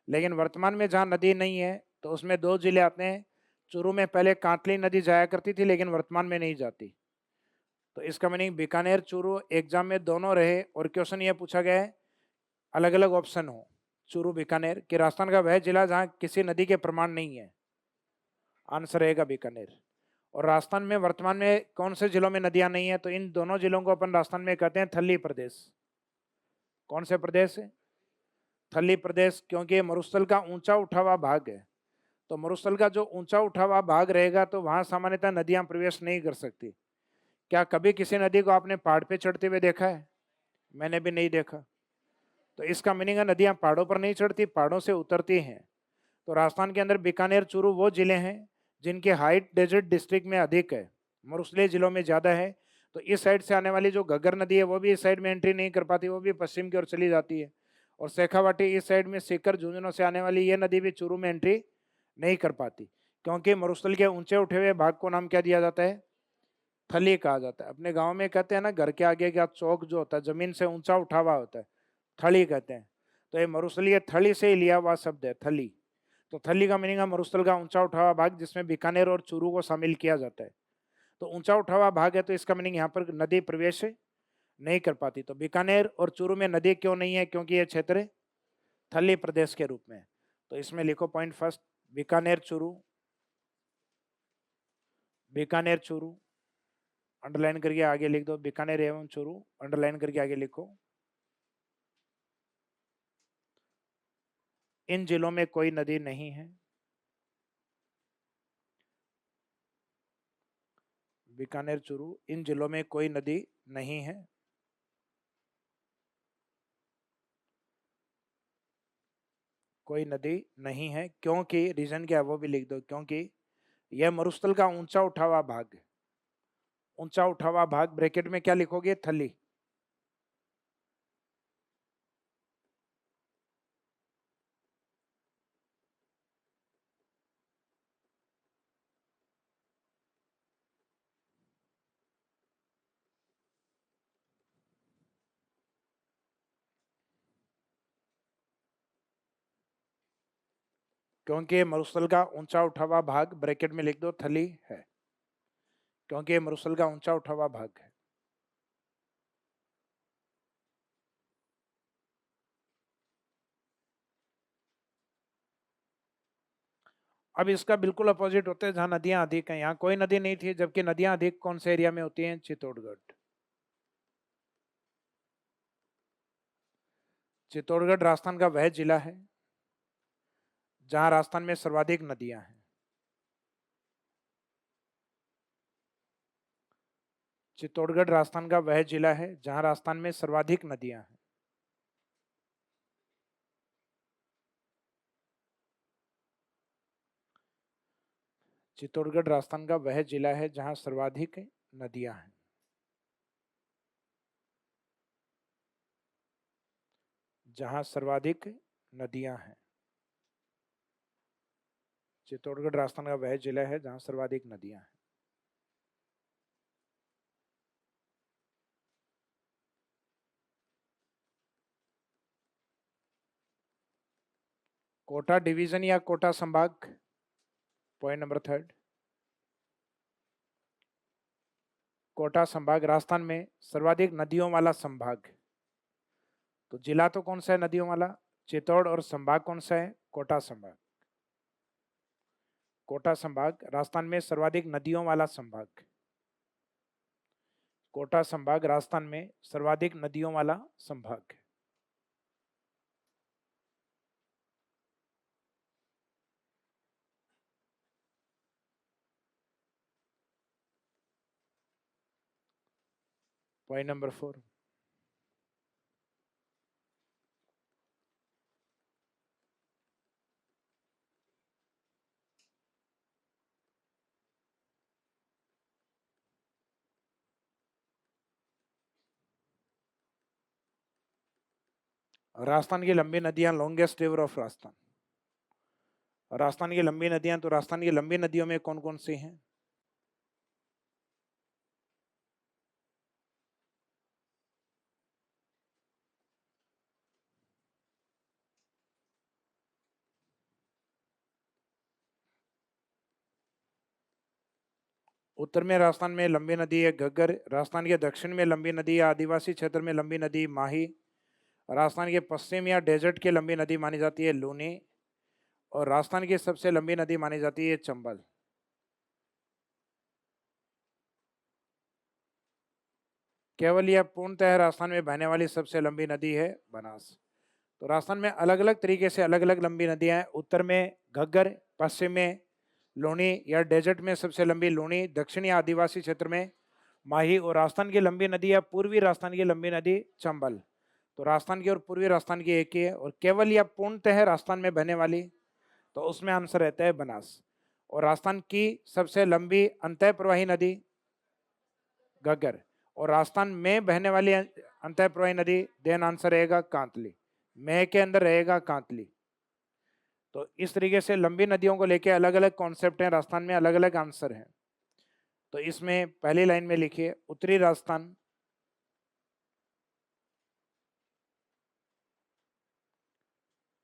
लेकिन वर्तमान में जहां नदी नहीं है तो उसमें दो जिले आते हैं। चूरू में पहले कांतली नदी जाया करती थी लेकिन वर्तमान में नहीं जाती। तो इसका मीनिंग बीकानेर चूरू एग्जाम में दोनों रहे और क्वेश्चन ये पूछा गया है अलग अलग ऑप्शन हो चूरू बीकानेर कि राजस्थान का वह जिला जहां किसी नदी के प्रमाण नहीं है। आंसर रहेगा बीकानेर। और राजस्थान में वर्तमान में कौन से जिलों में नदियां नहीं है? तो इन दोनों जिलों को अपन राजस्थान में कहते हैं थली प्रदेश। कौन से प्रदेश? थली प्रदेश, क्योंकि मरुस्थल का ऊंचा उठा हुआ भाग है। तो मरुस्थल का जो ऊंचा उठा हुआ भाग रहेगा तो वहां सामान्यतः नदियां प्रवेश नहीं कर सकती। क्या कभी किसी नदी को आपने पहाड़ पे चढ़ते हुए देखा है? मैंने भी नहीं देखा। तो इसका मीनिंग है नदियां पहाड़ों पर नहीं चढ़ती, पहाड़ों से उतरती हैं। तो राजस्थान के अंदर बीकानेर, चूरू वो जिले हैं जिनकी हाइट डेजर्ट डिस्ट्रिक्ट में अधिक है, मरुस्थलीय जिलों में ज्यादा है। तो इस साइड से आने वाली जो घग्गर नदी है वो भी इस साइड में एंट्री नहीं कर पाती, वो भी पश्चिम की ओर चली जाती है। और शेखावाटी इस साइड में सीकर झुंझुनू से आने वाली ये नदी भी चूरू में एंट्री नहीं कर पाती, क्योंकि मरुस्थल के ऊंचे उठे हुए भाग को नाम क्या दिया जाता है? थली कहा जाता है। अपने गांव में कहते हैं ना, घर के आगे का चौक जो होता है जमीन से ऊंचा उठा हुआ होता है, थली कहते हैं। तो ये मरुस्थलीय थली से ही लिया हुआ शब्द है, थली। तो थली का मीनिंग है मरुस्थल का ऊंचा उठा हुआ भाग, जिसमें बीकानेर और चूरू को शामिल किया जाता है। तो ऊंचा उठा हुआ भाग है, तो इसका मीनिंग यहाँ पर नदी प्रवेश नहीं कर पाती। तो बीकानेर और चूरू में नदी क्यों नहीं है? क्योंकि यह क्षेत्र थली प्रदेश के रूप में। तो इसमें लिखो point first, Bikaner Churu, Bikaner Churu underline करके आगे लिख दो, बीकानेर एवं चूरू अंडरलाइन करके आगे लिखो। इन जिलों में कोई नदी नहीं है। बीकानेर चूरू इन जिलों में कोई नदी नहीं है। कोई नदी नहीं है क्योंकि, रीजन क्या है वो भी लिख दो, क्योंकि यह मरुस्थल का ऊंचा उठा हुआ भाग है। ऊंचा उठा हुआ भाग ब्रैकेट में क्या लिखोगे? थली। क्योंकि मरुस्थल का ऊंचा उठा हुआ भाग ब्रैकेट में लिख दो थली है, क्योंकि मरुस्थल का ऊंचा उठा हुआ भाग है। अब इसका बिल्कुल अपोजिट होता है, जहां नदियां अधिक हैं, यहाँ कोई नदी नहीं थी, जबकि नदियां अधिक कौन से एरिया में होती हैं? चित्तौड़गढ़। चित्तौड़गढ़ राजस्थान का वह जिला है जहां राजस्थान में सर्वाधिक नदियां हैं। चित्तौड़गढ़ राजस्थान का वह जिला है जहां राजस्थान में सर्वाधिक नदियां हैं। चित्तौड़गढ़ राजस्थान का वह जिला है जहां सर्वाधिक नदियां हैं। जहां सर्वाधिक नदियां हैं। चित्तौड़गढ़ राजस्थान का वह जिला है जहां सर्वाधिक नदियां हैं। कोटा डिवीजन या कोटा संभाग, पॉइंट नंबर थर्ड। कोटा संभाग राजस्थान में सर्वाधिक नदियों वाला संभाग। तो जिला तो कौन सा है नदियों वाला? चित्तौड़। और संभाग कौन सा है? कोटा संभाग। कोटा संभाग राजस्थान में सर्वाधिक नदियों वाला संभाग। कोटा संभाग राजस्थान में सर्वाधिक नदियों वाला संभाग। Point number 4। राजस्थान की लंबी नदियां, longest river of Rajasthan. Rajasthan की लंबी नदियां, तो राजस्थान की लंबी नदियों में कौन कौन सी हैं? उत्तर में राजस्थान में लंबी नदी है घग्गर। राजस्थान के दक्षिण में लंबी नदी है आदिवासी क्षेत्र में लंबी नदी माही। राजस्थान के पश्चिम या डेजर्ट की लंबी नदी मानी जाती है लूनी। और राजस्थान की सबसे लंबी नदी मानी जाती है चंबल। केवल यह पूर्णतः राजस्थान में बहने वाली सबसे लंबी नदी है बनास। तो राजस्थान में अलग अलग तरीके से अलग अलग लंबी नदियां हैं। उत्तर में घग्गर, पश्चिम में लूनी या डेजर्ट में सबसे लंबी लूनी, दक्षिणी आदिवासी क्षेत्र में माही। और राजस्थान की लंबी नदी या पूर्वी राजस्थान की लंबी नदी चंबल। तो राजस्थान की और पूर्वी राजस्थान की एक ही है, और केवल या पूर्णतः राजस्थान में बहने वाली, तो उसमें आंसर रहता है बनास। और राजस्थान की सबसे लंबी अंतः प्रवाही नदी घग्गर, और राजस्थान में बहने वाली अंतः प्रवाही नदी, देन आंसर रहेगा कांतली, में के अंदर रहेगा कांतली। तो इस तरीके से लंबी नदियों को लेके अलग अलग कॉन्सेप्ट हैं, राजस्थान में अलग अलग आंसर हैं। तो इसमें पहली लाइन में लिखिए उत्तरी राजस्थान,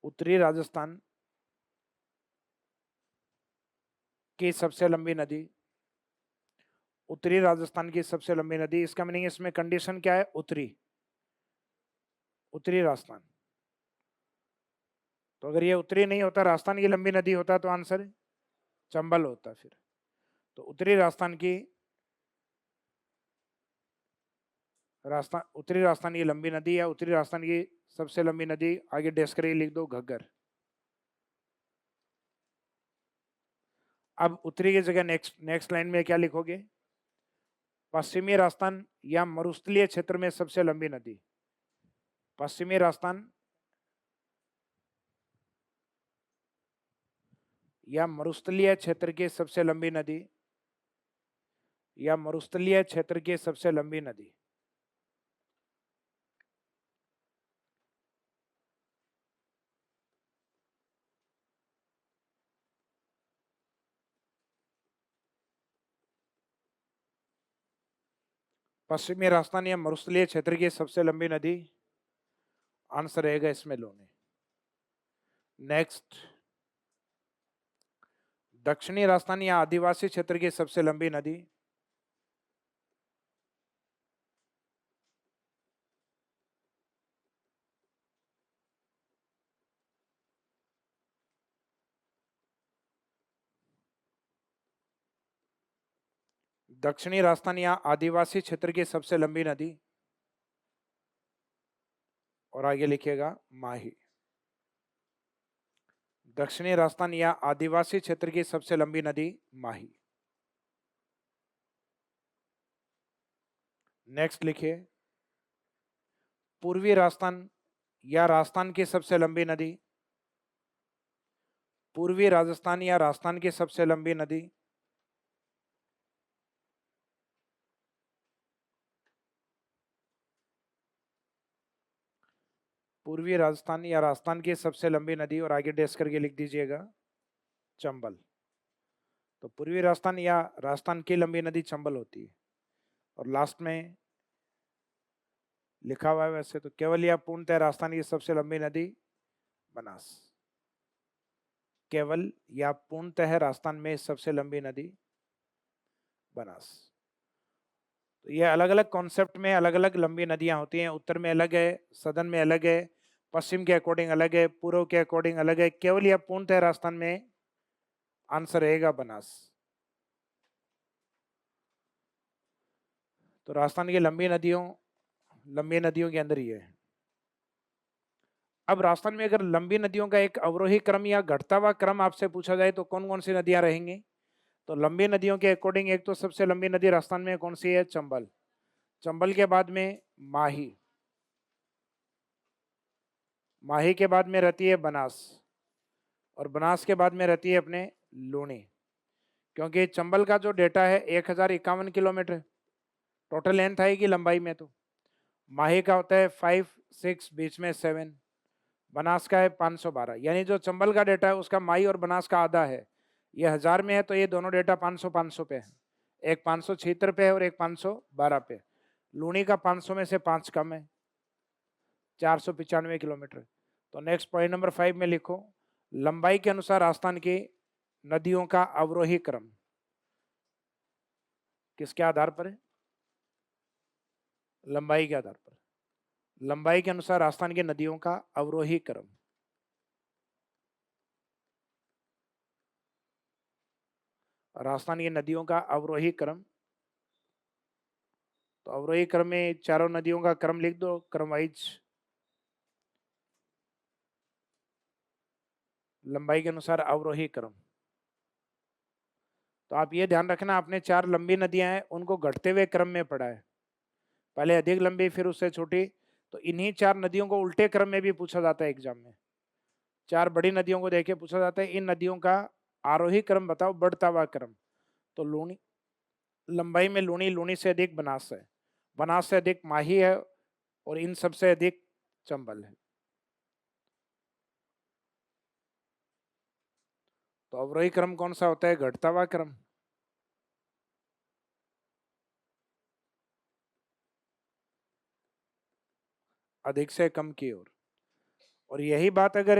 उत्तरी राजस्थान की सबसे लंबी नदी, उत्तरी राजस्थान की सबसे लंबी नदी, इसका मीनिंग इसमें कंडीशन क्या है, उत्तरी, उत्तरी राजस्थान। तो अगर ये उत्तरी नहीं होता, राजस्थान की लंबी नदी होता, तो आंसर चंबल होता फिर। तो उत्तरी राजस्थान की, राजस्थान, उत्तरी राजस्थान की लंबी नदी या उत्तरी राजस्थान की सबसे लंबी नदी, आगे डेस्क करके लिख दो घग्गर। अब उत्तरी की जगह नेक्स्ट लाइन में क्या लिखोगे, पश्चिमी राजस्थान या मरुस्थलीय क्षेत्र में सबसे लंबी नदी, पश्चिमी राजस्थान या मरुस्थलीय क्षेत्र की सबसे लंबी नदी, या मरुस्थलीय क्षेत्र की सबसे लंबी नदी। पश्चिमी राजस्थान या मरुस्थलीय क्षेत्र की सबसे लंबी नदी, आंसर रहेगा इसमें लूनी। नेक्स्ट, दक्षिणी राजस्थान या आदिवासी क्षेत्र की सबसे लंबी नदी, दक्षिणी राजस्थान या आदिवासी क्षेत्र की सबसे लंबी नदी, और आगे लिखिएगा माही। दक्षिणी राजस्थान या आदिवासी क्षेत्र की सबसे लंबी नदी माही। नेक्स्ट लिखिए, पूर्वी राजस्थान या राजस्थान की सबसे लंबी नदी, पूर्वी राजस्थान या राजस्थान की सबसे लंबी नदी, पूर्वी राजस्थान या राजस्थान की सबसे लंबी नदी, और आगे डेस्क करके लिख दीजिएगा चंबल। तो पूर्वी राजस्थान या राजस्थान की लंबी नदी चंबल होती है, और लास्ट में लिखा हुआ है वैसे तो केवल या पूर्णतः राजस्थान की सबसे लंबी नदी बनास, केवल या पूर्णतः राजस्थान में सबसे लंबी नदी बनास। तो ये अलग अलग कॉन्सेप्ट में अलग अलग लंबी नदियां होती हैं, उत्तर में अलग है, सदन में अलग है, पश्चिम के अकॉर्डिंग अलग है, पूर्व के अकॉर्डिंग अलग है, केवल या पूर्णतः राजस्थान में आंसर रहेगा बनास। तो राजस्थान की लंबी नदियों के अंदर ही है। अब राजस्थान में अगर लंबी नदियों का एक अवरोही क्रम या घटता हुआ क्रम आपसे पूछा जाए तो कौन कौन सी नदियां रहेंगी, तो लंबी नदियों के अकॉर्डिंग एक तो सबसे लंबी नदी राजस्थान में कौन सी है, चंबल, चंबल के बाद में माही, माही के बाद में रहती है बनास, और बनास के बाद में रहती है अपने लूनी। क्योंकि चंबल का जो डेटा है 1051 किलोमीटर टोटल लेंथ आएगी लंबाई में, तो माही का होता है 5, 6 बीच में 7, बनास का है 512, यानी जो चंबल का डेटा है उसका माही और बनास का आधा है। ये 1000 में है तो ये दोनों डेटा 500 पे है, एक 576 पे है और एक 512 पे। लूनी का 500 में से 5 कम है, 495 किलोमीटर। तो नेक्स्ट पॉइंट नंबर 5 में लिखो, लंबाई के अनुसार राजस्थान की नदियों का अवरोही क्रम किसके आधार पर है, लंबाई के आधार पर। लंबाई के अनुसार राजस्थान की नदियों का अवरोही क्रम, राजस्थान की नदियों का अवरोही क्रम। तो अवरोही क्रम में चारों नदियों का क्रम लिख दो क्रम वाइज, लंबाई के अनुसार अवरोही क्रम। तो आप ये ध्यान रखना, आपने 4 लंबी नदियां हैं उनको घटते हुए क्रम में पढ़ा है, पहले अधिक लंबी फिर उससे छोटी। तो इन्हीं 4 नदियों को उल्टे क्रम में भी पूछा जाता है एग्जाम में। 4 बड़ी नदियों को देखे पूछा जाता है इन नदियों का आरोही क्रम बताओ, बढ़ता हुआ क्रम। तो लूणी लंबाई में लूणी, लूणी से अधिक बनास है, बनास से अधिक माही है, और इन सबसे अधिक चंबल है। तो अवरोही क्रम कौन सा होता है? घटता हुआ क्रम। अधिक से कम की ओर। और यही बात अगर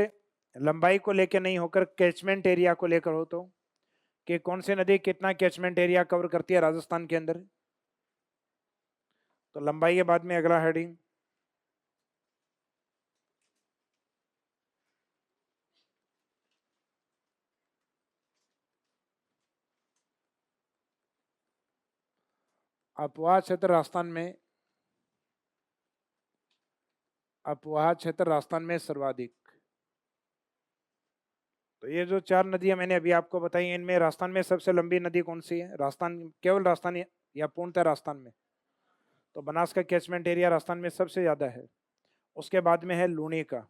लंबाई को लेकर नहीं होकर कैचमेंट एरिया को लेकर हो तो, कि कौन सी नदी कितना कैचमेंट एरिया कवर करती है राजस्थान के अंदर। तो लंबाई के बाद में अगला हेडिंग, अपवाह क्षेत्र राजस्थान में, अपवाह क्षेत्र राजस्थान में सर्वाधिक। तो ये जो 4 नदियां मैंने अभी आपको बताई, इनमें राजस्थान में सबसे लंबी नदी कौन सी है? राजस्थान, केवल राजस्थान या पूर्णतः राजस्थान में? तो बनास का कैचमेंट एरिया राजस्थान में सबसे ज्यादा है। उसके बाद में है लूणी का,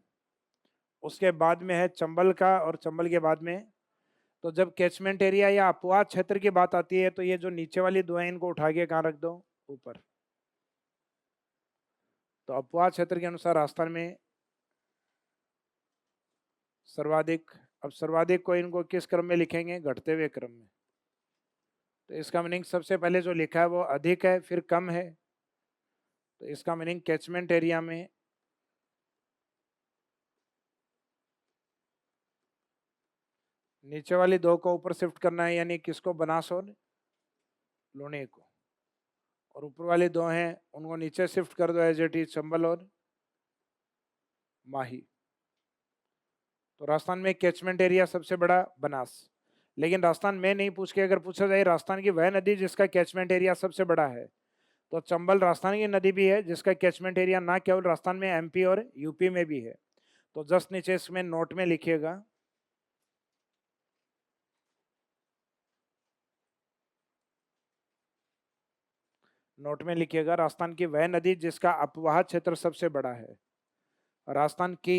उसके बाद में है चंबल का, और चंबल के बाद में। तो जब कैचमेंट एरिया या अपवाह क्षेत्र की बात आती है तो ये जो नीचे वाली दो है इनको उठा के कहाँ रख दो? ऊपर। तो अपवाह क्षेत्र के अनुसार राजस्थान में सर्वाधिक। अब सर्वाधिक को इनको किस क्रम में लिखेंगे? घटते हुए क्रम में। तो इसका मीनिंग सबसे पहले जो लिखा है वो अधिक है, फिर कम है। तो इसका मीनिंग कैचमेंट एरिया में नीचे वाली दो को ऊपर शिफ्ट करना है, यानी किसको? बनास और लूणी को। और ऊपर वाले दो हैं उनको नीचे शिफ्ट कर दो एज इट इज, चंबल और माही। तो राजस्थान में कैचमेंट एरिया सबसे बड़ा बनास। लेकिन राजस्थान में नहीं पूछ के अगर पूछा जाए राजस्थान की वह नदी जिसका कैचमेंट एरिया सबसे बड़ा है, तो चंबल राजस्थान की नदी भी है जिसका कैचमेंट एरिया ना केवल राजस्थान में, एमपी और यूपी में भी है। तो जस्ट नीचे इसमें नोट में लिखिएगा, नोट में लिखिएगा राजस्थान की वह नदी जिसका अपवाह क्षेत्र सबसे बड़ा है। राजस्थान की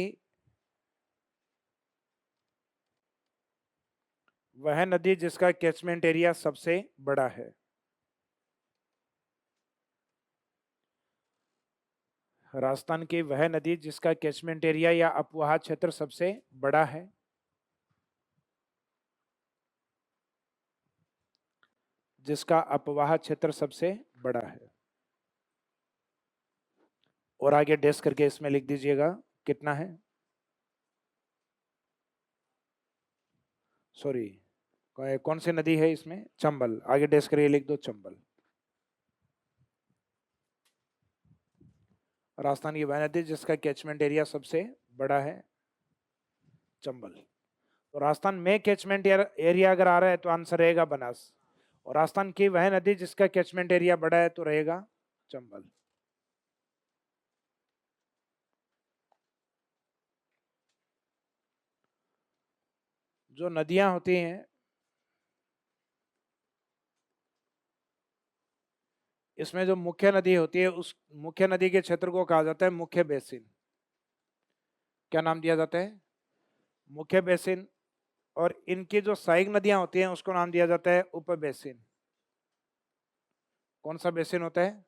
वह नदी जिसका कैचमेंट एरिया सबसे बड़ा है। राजस्थान की वह नदी जिसका कैचमेंट एरिया या अपवाह क्षेत्र सबसे बड़ा है। जिसका अपवाह क्षेत्र सबसे बड़ा है। और आगे डेस्क करके इसमें लिख दीजिएगा कितना है, सॉरी कौन सी नदी है इसमें? चंबल। आगे डेस्क करके लिख दो चंबल। राजस्थान की वह नदी जिसका कैचमेंट एरिया सबसे बड़ा है, चंबल। तो राजस्थान में कैचमेंट एरिया अगर आ रहा है तो आंसर रहेगा बनास। और राजस्थान की वह नदी जिसका कैचमेंट एरिया बड़ा है तो रहेगा चंबल। जो नदियां होती हैं इसमें जो मुख्य नदी होती है उस मुख्य नदी के क्षेत्र को कहा जाता है मुख्य बेसिन। क्या नाम दिया जाता है? मुख्य बेसिन। और इनकी जो सहायक नदियां होती हैं उसको नाम दिया जाता है उप बेसिन। कौन सा बेसिन होता है?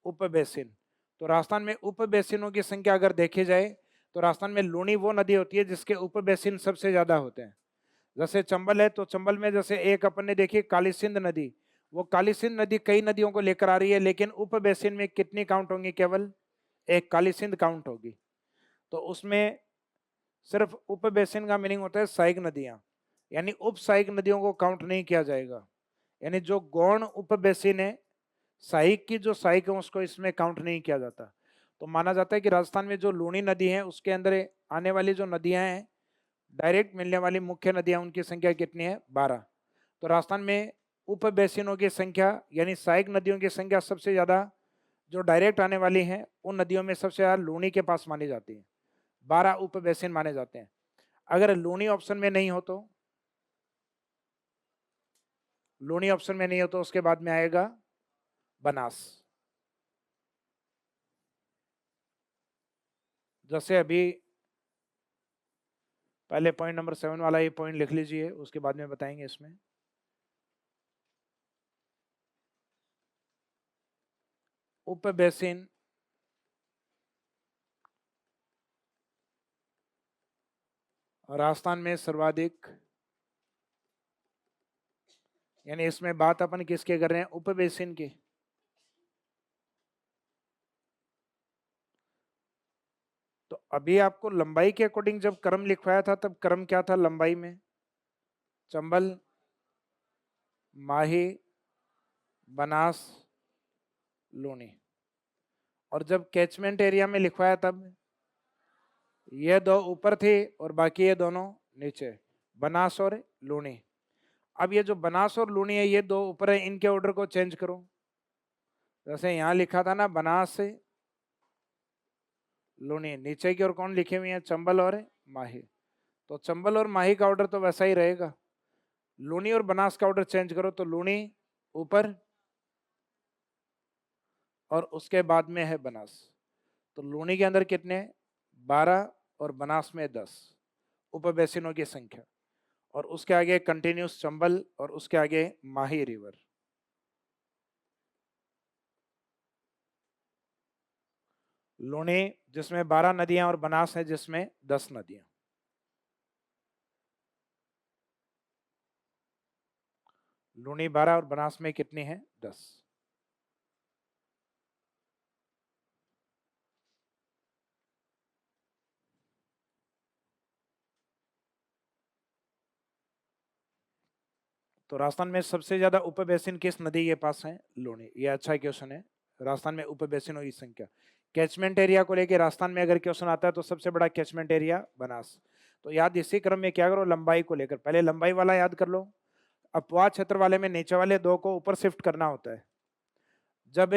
उप बेसिन। तो राजस्थान में उप बेसिनों की संख्या अगर देखी जाए तो राजस्थान में लूणी वो नदी होती है जिसके उप बेसिन सबसे ज्यादा होते हैं। जैसे चंबल है तो चंबल में जैसे एक अपन ने देखी काली सिंध नदी, वो काली सिंध नदी कई नदियों को लेकर आ रही है, लेकिन उप बेसिन में कितनी काउंट होंगी? केवल एक काली सिंध काउंट होगी। तो उसमें सिर्फ उप बेसिन का मीनिंग होता है सहायक नदियां, यानी उप सहायक नदियों को काउंट नहीं किया जाएगा। यानी जो गौण उप बेसिन है, सहायक की जो सहायक है उसको इसमें काउंट नहीं किया जाता। तो माना जाता है कि राजस्थान में जो लूणी नदी है उसके अंदर आने वाली जो नदियां हैं, डायरेक्ट मिलने वाली मुख्य नदियां, उनकी संख्या कितनी है? 12। तो राजस्थान में उप बेसिनों की संख्या यानी सहायक नदियों की संख्या सबसे ज्यादा जो डायरेक्ट आने वाली हैं उन नदियों में सबसे ज्यादा लूणी के पास मानी जाती है। 12 उप बेसिन माने जाते हैं। अगर लूणी ऑप्शन में नहीं हो तो, लूणी ऑप्शन में नहीं हो तो उसके बाद में आएगा बनास। जैसे अभी पहले पॉइंट नंबर 7 वाला ये पॉइंट लिख लीजिए, उसके बाद में बताएंगे इसमें। उप बेसिन राजस्थान में सर्वाधिक, यानी इसमें बात अपन किसके कर रहे हैं? उप बेसिन की। तो अभी आपको लंबाई के अकॉर्डिंग जब क्रम लिखवाया था, तब क्रम क्या था लंबाई में? चंबल, माही, बनास, लूनी। और जब कैचमेंट एरिया में लिखवाया तब ये दो ऊपर थे और बाकी ये दोनों नीचे, बनास और लूनी। अब ये जो बनास और लूनी है, ये दो ऊपर है, इनके ऑर्डर को चेंज करो। जैसे यहां लिखा था ना बनास से लूनी, नीचे की ओर कौन लिखे हुए हैं? चंबल और माही। तो चंबल और माही का ऑर्डर तो वैसा ही रहेगा। लूनी और बनास का ऑर्डर चेंज करो, तो लूनी ऊपर और उसके बाद में है बनास। तो लूनी के अंदर कितने? 12 और बनास में 10 उपबेसिनों की संख्या। और उसके आगे कंटिन्यूस चंबल और उसके आगे माही रिवर। लूनी जिसमें 12 नदियां और बनास है जिसमें 10 नदियां। लूनी 12 और बनास में कितनी है? 10। तो राजस्थान में सबसे ज्यादा उपबेसिन किस नदी के पास है? लूनी। ये अच्छा क्वेश्चन है। राजस्थान में उपबेसिनों की संख्या, कैचमेंट एरिया को लेकर राजस्थान में अगर क्वेश्चन आता है तो सबसे बड़ा कैचमेंट एरिया बनास। तो याद इसी क्रम में क्या करो, लंबाई को लेकर पहले लंबाई वाला याद कर लो। अपवाह क्षेत्र वाले में नीचे वाले दो को ऊपर शिफ्ट करना होता है। जब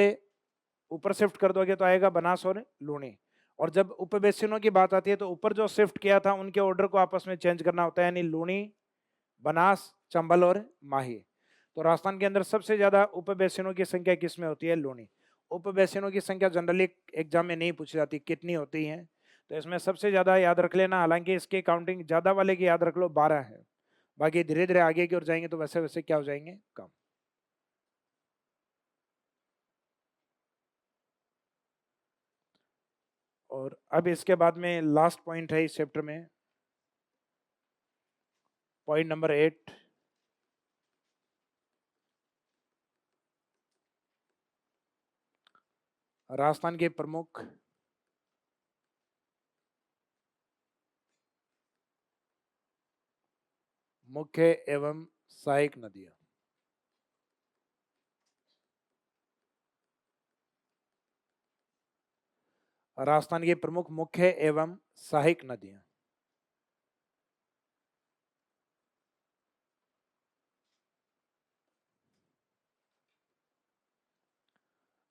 ऊपर शिफ्ट कर दोगे तो आएगा बनास और लूनी। और जब उपबेसिनों की बात आती है तो ऊपर जो शिफ्ट किया था उनके ऑर्डर को आपस में चेंज करना होता है, यानी लूनी, बनास, चंबल और माही। तो राजस्थान के अंदर सबसे ज्यादा उपबेसिनों की संख्या किसमें होती है? लूनी। उपबेसिनों की संख्या जनरली एग्जाम में नहीं पूछी जाती कितनी होती है, तो इसमें सबसे ज्यादा याद रख लेना। हालांकि इसकी काउंटिंग ज्यादा वाले की याद रख लो 12 है, बाकी धीरे धीरे आगे की ओर जाएंगे तो वैसे वैसे क्या हो जाएंगे? कम। और अब इसके बाद में लास्ट पॉइंट है इस चैप्टर में, पॉइंट नंबर 8। राजस्थान के प्रमुख मुख्य एवं सहायक नदियां। राजस्थान की प्रमुख मुख्य एवं सहायक नदियां।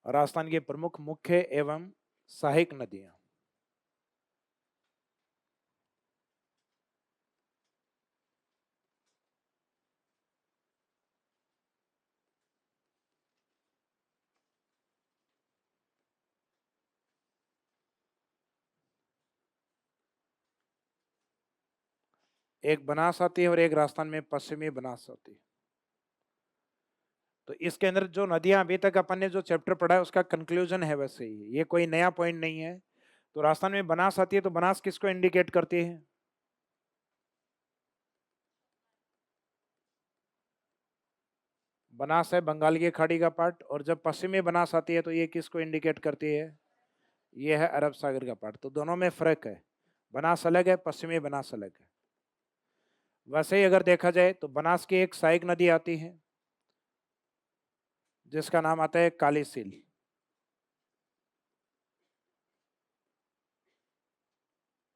राजस्थान की प्रमुख मुख्य एवं सहायक नदियां। एक बनास आती है और एक राजस्थान में पश्चिमी बनास आती है। तो इसके अंदर जो नदियां अभी तक अपन ने जो चैप्टर पढ़ा है उसका कंक्लूजन है, वैसे ही ये कोई नया पॉइंट नहीं है। तो राजस्थान में बनास आती है, तो बनास किसको इंडिकेट करती है? बनास है बंगाल की खाड़ी का पार्ट। और जब पश्चिमी बनास आती है तो ये किसको इंडिकेट करती है? ये है अरब सागर का पार्ट। तो दोनों में फर्क है, बनास अलग है, पश्चिमी बनास अलग है। वैसे ही अगर देखा जाए तो बनास की एक सहायक नदी आती है जिसका नाम आता है काली सील।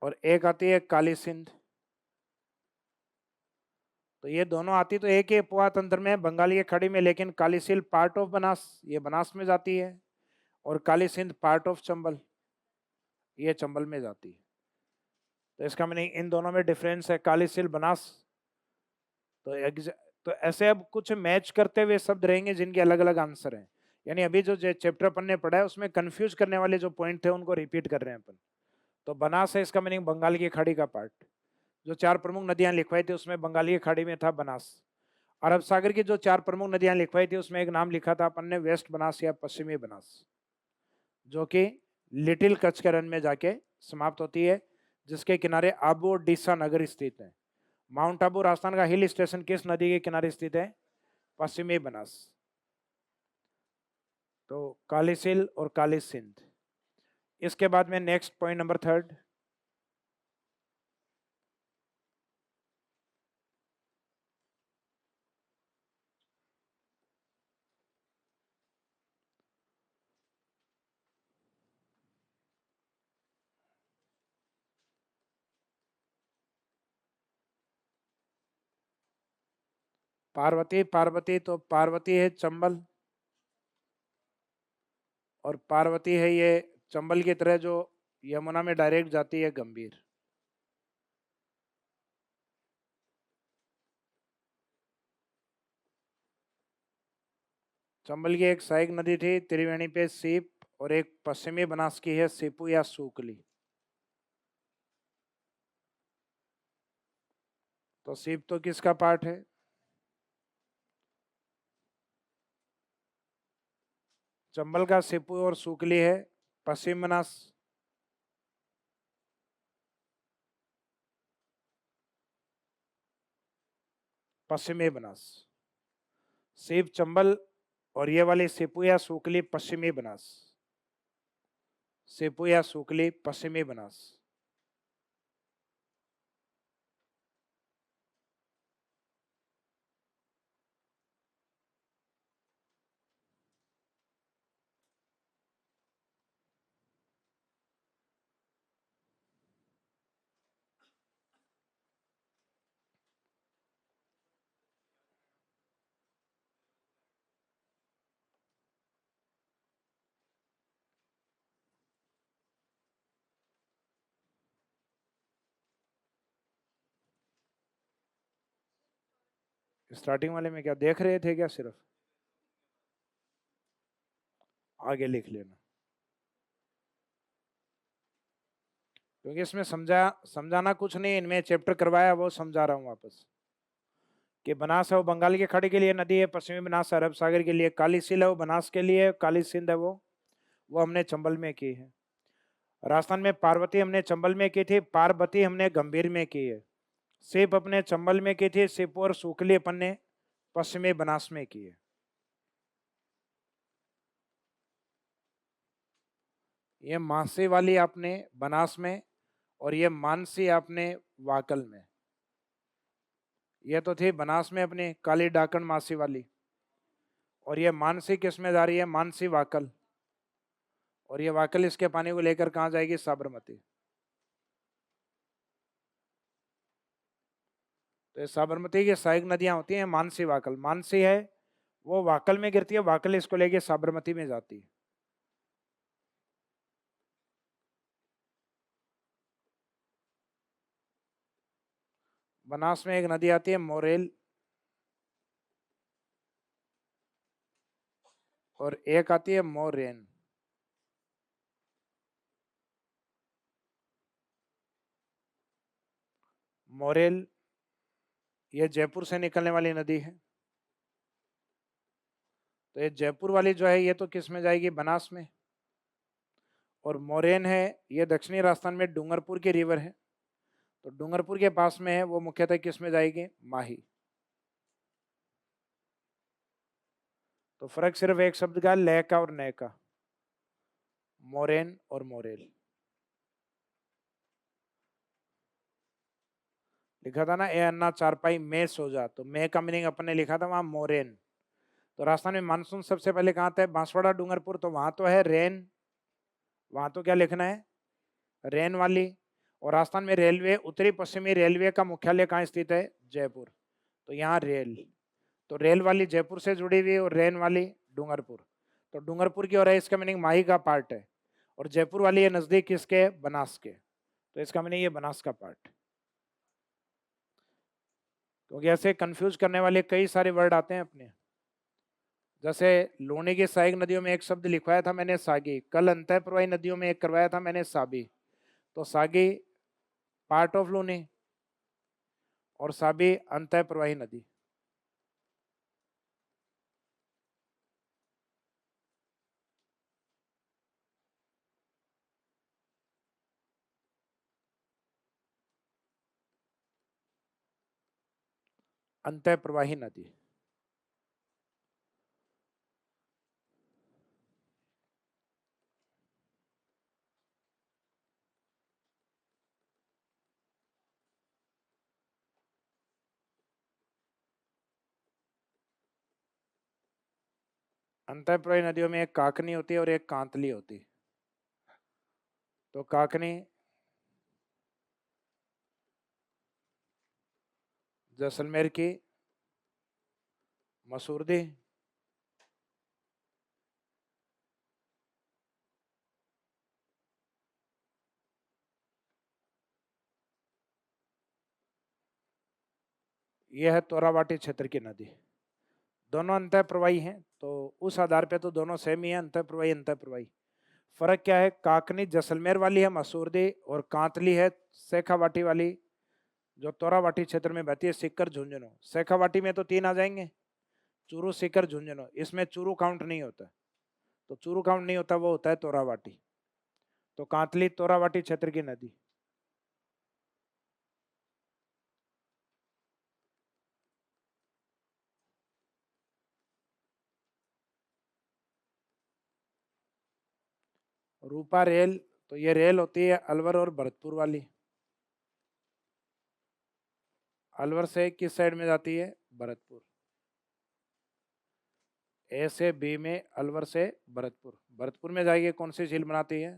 और एक आती है काली सिंध। तो ये दोनों आती तो एक ही उपवा तंत्र में बंगाली की खाड़ी में, लेकिन काली सील पार्ट ऑफ बनास, ये बनास में जाती है। और काली सिंध पार्ट ऑफ चंबल, ये चंबल में जाती है। तो इसका मीनिंग इन दोनों में डिफरेंस है, काली सील बनास। तो तो ऐसे अब कुछ मैच करते हुए शब्द रहेंगे जिनके अलग अलग आंसर हैं। यानी अभी जो चैप्टर अपन ने पढ़ा है उसमें कंफ्यूज करने वाले जो पॉइंट थे उनको रिपीट कर रहे हैं अपन। तो बनास है, इसका मीनिंग बंगाल की खाड़ी का पार्ट। जो 4 प्रमुख नदियां लिखवाई थी उसमें बंगाल की खाड़ी में था बनास। अरब सागर की जो 4 प्रमुख नदियां लिखवाई थी उसमें एक नाम लिखा था अपन ने वेस्ट बनास या पश्चिमी बनास, जो कि लिटिल कच्छ के रन में जाके समाप्त होती है, जिसके किनारे आबू और डीसा नगर स्थित है। माउंट आबू राजस्थान का हिल स्टेशन किस नदी के किनारे स्थित है? पश्चिमी बनास। तो काली सिल और काली सिंध। इसके बाद में next point number 3, Parvati. Parvati तो पार्वती है चंबल, और पार्वती है ये चंबल की तरह जो यमुना में डायरेक्ट जाती है गंभीर। चंबल की एक सहायक नदी थी त्रिवेणी पे सीप, और एक पश्चिमी बनास की है सीपू या सूकली। तो सीप तो किसका पार्ट है? चंबल का सीपू और सूकली है पश्चिम बनास। पश्चिमी बनास। सीप चंबल और ये वाली सीपू या सूकली पश्चिमी बनास। सीपू या सूकली पश्चिमी बनास। स्टार्टिंग वाले में क्या देख रहे थे क्या? सिर्फ आगे लिख लेना, क्योंकि इसमें समझाना कुछ नहीं, इनमें चैप्टर करवाया वो समझा रहा हूँ वापस। कि बनास है वो बंगाल की खाड़ी के लिए नदी है, पश्चिमी बनास अरब सागर के लिए, काली सिल है वो बनास के लिए, काली सिंध है वो हमने चंबल में की है। राजस्थान में पार्वती हमने चंबल में की थी, पार्वती हमने गंभीर में की है। सीप अपने चंबल में की थी, सीप और सूकली अपन ने पश्चिमी बनास में की है। ये मानसी वाली आपने बनास में, और ये मानसी आपने वाकल में। ये तो थी बनास में अपनी काली डाकण मासी वाली, और ये मानसी किस में जा रही है? मानसी वाकल। और ये वाकल इसके पानी को लेकर कहाँ जाएगी? साबरमती। तो ये साबरमती की सहायक नदियां होती हैं मानसी वाकल। मानसी है वो वाकल में गिरती है, वाकल इसको लेके साबरमती में जाती है। बनास में एक नदी आती है मोरेल, और एक आती है मोरेन। मोरेल ये जयपुर से निकलने वाली नदी है। तो ये जयपुर वाली जो है ये तो किस में जाएगी? बनास में। और मोरेन है ये दक्षिणी राजस्थान में डूंगरपुर की रिवर है, तो डूंगरपुर के पास में है, वो मुख्यतः किस में जाएगी? माही। तो फर्क सिर्फ एक शब्द का, लय का और नय का। मोरेन और मोरेल लिखा था ना, ए अन्ना चारपाई में सो जा, तो मैं का मीनिंग अपन ने लिखा था वहां मोरेन। तो राजस्थान में मानसून सबसे पहले कहाँ था? बांसवाड़ा डूंगरपुर, तो वहां तो है रेन, वहां तो क्या लिखना है? रेन वाली। और राजस्थान में रेलवे, उत्तरी पश्चिमी रेलवे का मुख्यालय कहाँ स्थित है? जयपुर। तो यहाँ रेल, तो रेल वाली जयपुर से जुड़ी हुई और रेन वाली डूंगरपुर। तो डूंगरपुर की और है, इसका मीनिंग माही का पार्ट है, और जयपुर वाली है नजदीक किसके? बनास के, तो इसका मीनिंग ये बनास का पार्ट। क्योंकि ऐसे कंफ्यूज करने वाले कई सारे वर्ड आते हैं अपने। जैसे लूणी की सहायक नदियों में एक शब्द लिखवाया था मैंने सागी, कल अंतःप्रवाही नदियों में एक करवाया था मैंने साबी। तो सागी पार्ट ऑफ लूनी और साबी अंतः प्रवाही नदी। अंतः प्रवाही नदी। अंतःप्रवाही नदियों में एक काकनी होती है और एक कांतली होती है। तो काकनी जैसलमेर की, मसूरदी, यह है तोरावाटी क्षेत्र की नदी। दोनों अंतःप्रवाही हैं, तो उस आधार पे तो दोनों सेम ही है, अंतःप्रवाही अंतःप्रवाही। फर्क क्या है, काकनी जैसलमेर वाली है मसूरदी, और कांतली है शेखावाटी वाली, जो तोरावाटी क्षेत्र में बहती है, सीकर झुंझुनू। शेखावाटी में तो 3 आ जाएंगे, चूरू सीकर झुंझुनू। इसमें चूरू काउंट नहीं होता, तो चूरू काउंट नहीं होता, वो होता है तोरावाटी। तो कांतली तोरावाटी क्षेत्र की नदी। रूपा रेल, तो ये रेल होती है अलवर और भरतपुर वाली। अलवर से किस साइड में जाती है, भरतपुर। ए से बी में, अलवर से भरतपुर। भरतपुर में जाएगी कौन सी झील बनाती है,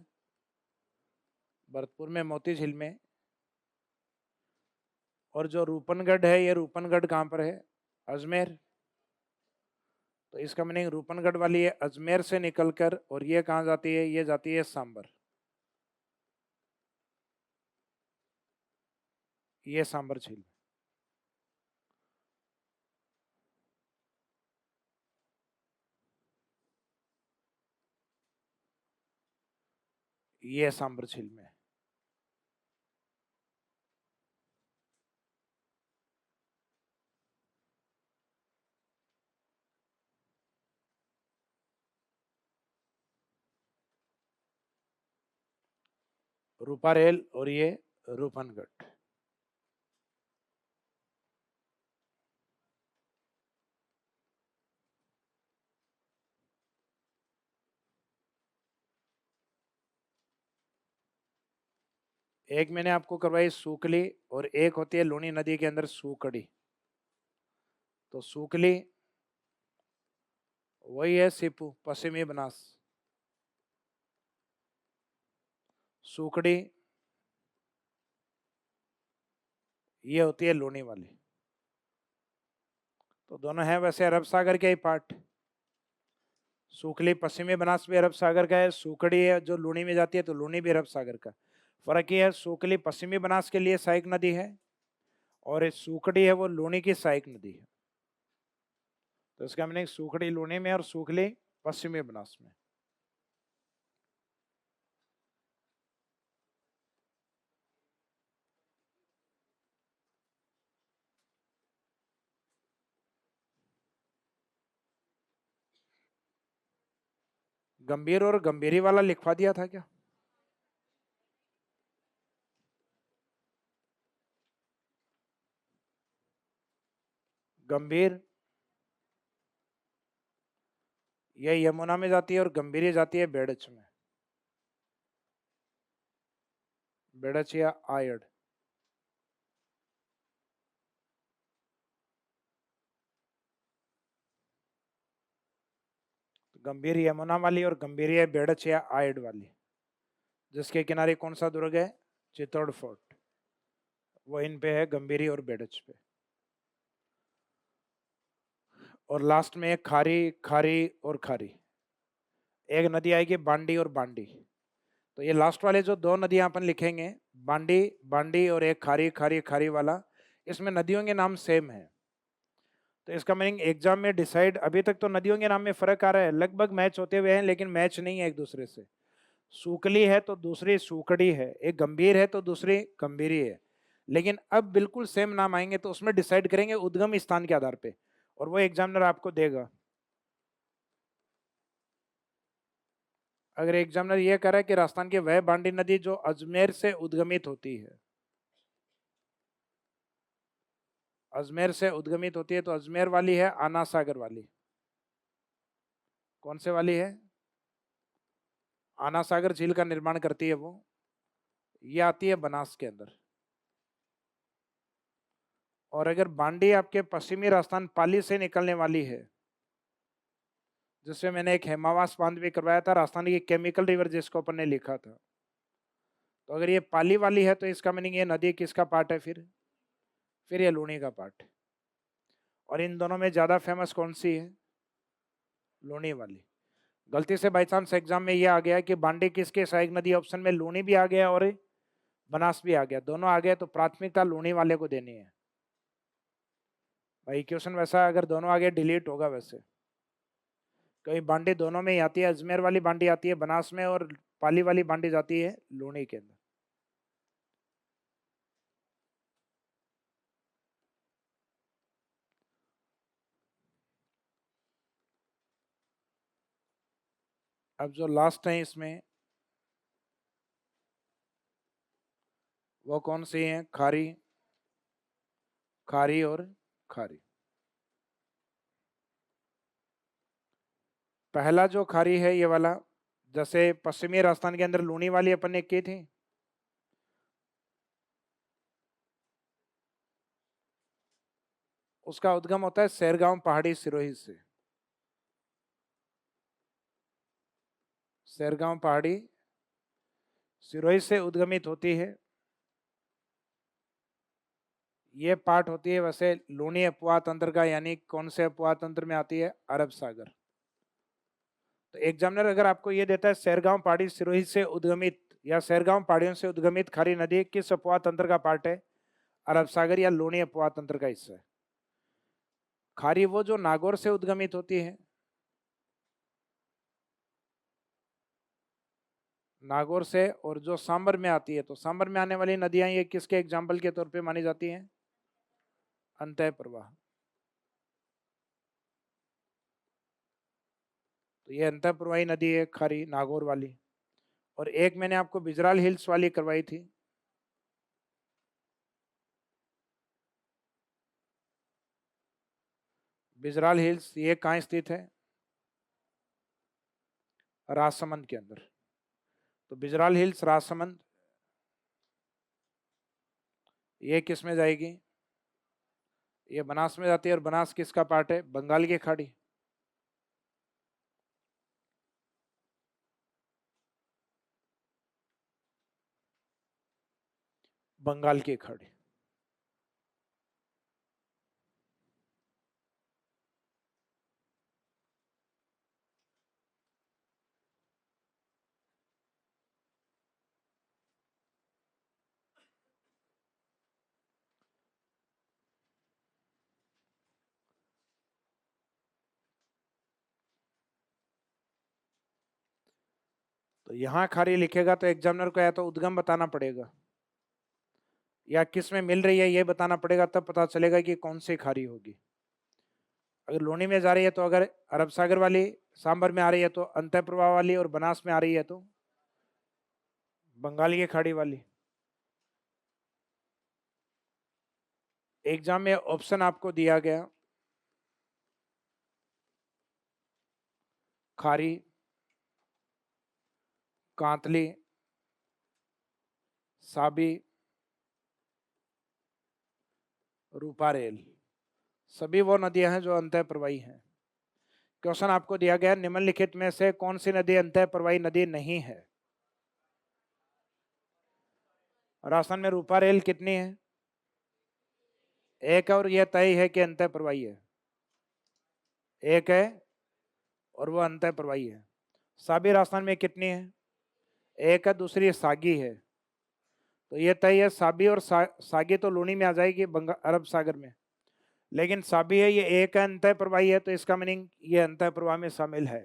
भरतपुर में मोती झील में। और जो रूपनगढ़ है, ये रूपनगढ़ कहाँ पर है, अजमेर। तो इसका मीनिंग रूपनगढ़ वाली है अजमेर से निकलकर, और ये कहाँ जाती है, ये जाती है सांबर। ये सांबर झील। ये सांबर झील में। रूपा रेल और ये रूपनगढ़। एक मैंने आपको करवाई सूकली, और एक होती है लूनी नदी के अंदर सूकड़ी। तो सूकली वही है सीपू, पश्चिमी बनास। सूकड़ी ये होती है लूनी वाली। तो दोनों है वैसे अरब सागर के ही पार्ट। सूकली पश्चिमी बनास भी अरब सागर का है, सूकड़ी है जो लूनी में जाती है, तो लूनी भी अरब सागर का। फर्क ये है, सूकली पश्चिमी बनास के लिए सहायक नदी है, और ये सूकड़ी है वो लूनी की सहायक नदी है। तो इसका मीनिंग सूखड़ी लूनी में और सूखली पश्चिमी बनास में। गंभीर और गंभीरी वाला लिखवा दिया था क्या, गंभीर ये यमुना में जाती है और गंभीरी जाती है बेड़च में, बेड़च या आयड। गंभीर यमुना वाली और गंभीरी है बेड़च या आयड वाली। जिसके किनारे कौन सा दुर्ग है, चित्तौड़ फोर्ट, वो इन पे है, गंभीरी और बेड़च पे। और लास्ट में एक खारी, खारी और खारी। एक नदी आएगी बांडी और बांडी। तो ये लास्ट वाले जो 2 नदियां अपन लिखेंगे, बांडी बांडी और एक खारी, खारी खारी वाला, इसमें नदियों के नाम सेम है। तो इसका मीनिंग एग्जाम में डिसाइड, अभी तक तो नदियों के नाम में फर्क आ रहा है, लगभग मैच होते हुए हैं, लेकिन मैच नहीं है एक दूसरे से। सूकली है तो दूसरी सूकड़ी है, एक गंभीर है तो दूसरी गंभीरी है। लेकिन अब बिल्कुल सेम नाम आएंगे तो उसमें डिसाइड करेंगे उद्गम स्थान के आधार पे, और वो एग्जामिनर आपको देगा। अगर एग्जामिनर ये कह रहा है कि राजस्थान की वह बांडी नदी जो अजमेर से उद्गमित होती है, अजमेर से उद्गमित होती है, तो अजमेर वाली है आना सागर वाली। कौन से वाली है? आना सागर झील का निर्माण करती है वो। ये आती है बनास के अंदर। और अगर बांडी आपके पश्चिमी राजस्थान पाली से निकलने वाली है, जिसमें मैंने एक हेमावास बांध भी करवाया था, राजस्थान की केमिकल रिवर जिसको अपन ने लिखा था, तो अगर ये पाली वाली है तो इसका मीनिंग ये नदी किसका पार्ट है? फिर ये लूनी का पार्ट है। और इन दोनों में ज्यादा फेमस कौन सी है? लूनी वाली। गलती से बाई चांस एग्जाम में ये आ गया कि बांडी किसके सहायक नदी, ऑप्शन में लूनी भी आ गया और बनास भी आ गया, दोनों आ गए, तो प्राथमिकता लूनी वाले को देनी है भाई। क्वेश्चन वैसा अगर दोनों आगे डिलीट होगा वैसे। कहीं बांडी दोनों में ही आती है, अजमेर वाली बांडी आती है बनास में और पाली वाली बांडी जाती है लूनी के अंदर। अब जो लास्ट है इसमें वो कौन सी है? खारी, खारी और खारी। पहला जो खारी है ये वाला, जैसे पश्चिमी राजस्थान के अंदर लूनी वाली अपन ने की थी, उसका उद्गम होता है सैरगांव पहाड़ी सिरोही से। सैरगांव पहाड़ी सिरोही से उद्गमित होती है। ये पार्ट होती है वैसे लूनी अपवाह तंत्र का, यानी कौन से अपवाह तंत्र में आती है? अरब सागर। तो एग्जामिनर अगर आपको ये देता है सैरगांव पहाड़ी सिरोही से उद्गमित या सैरगांव पहाड़ियों से उद्गमित खारी नदी किस अपवाह तंत्र का पार्ट है? अरब सागर या लूनी अपवाह तंत्र का हिस्सा है। खारी वो जो नागौर से उद्गमित होती है, नागौर से, और जो सांबर में आती है, तो सांबर में आने वाली नदियां ये किसके एग्जाम्पल के तौर पे मानी जाती हैं? अंतः प्रवाह। तो ये अंतः प्रवाही नदी है खारी नागौर वाली। और एक मैंने आपको बिजराल हिल्स वाली करवाई थी, बिजराल हिल्स, ये कहाँ स्थित है? राजसमंद के अंदर। तो बिजराल हिल्स राजसमंद, ये किस में जाएगी? ये बनास में जाती है। और बनास किसका पार्ट है? बंगाल की खाड़ी। बंगाल की खाड़ी। तो यहां खारी लिखेगा तो एग्जामिनर को या तो उद्गम बताना पड़ेगा या किस में मिल रही है ये बताना पड़ेगा, तब पता चलेगा कि कौन सी खारी होगी। अगर लोनी में जा रही है तो अगर अरब सागर वाली, सांबर में आ रही है तो अंतः प्रवाह वाली, और बनास में आ रही है तो बंगाल की खाड़ी वाली। एग्जाम में ऑप्शन आपको दिया गया खारी, कांतली, साबी, रूपारेल, सभी वो नदियां हैं जो अंतः प्रवाही हैं। क्वेश्चन आपको दिया गया निम्नलिखित में से कौन सी नदी अंतः प्रवाही नदी नहीं है? राजस्थान में रूपारेल कितनी है? एक है, और यह तय है कि अंतः प्रवाही है। एक है और वो अंतः प्रवाही है। साबी राजस्थान में कितनी है? एक है, दूसरी सागी है। तो ये तय है साबी और सागी तो लूनी में आ जाएगी अरब सागर में, लेकिन साबी है ये एक है, अंतः प्रवाही है, तो इसका मीनिंग ये अंतः प्रवाह में शामिल है।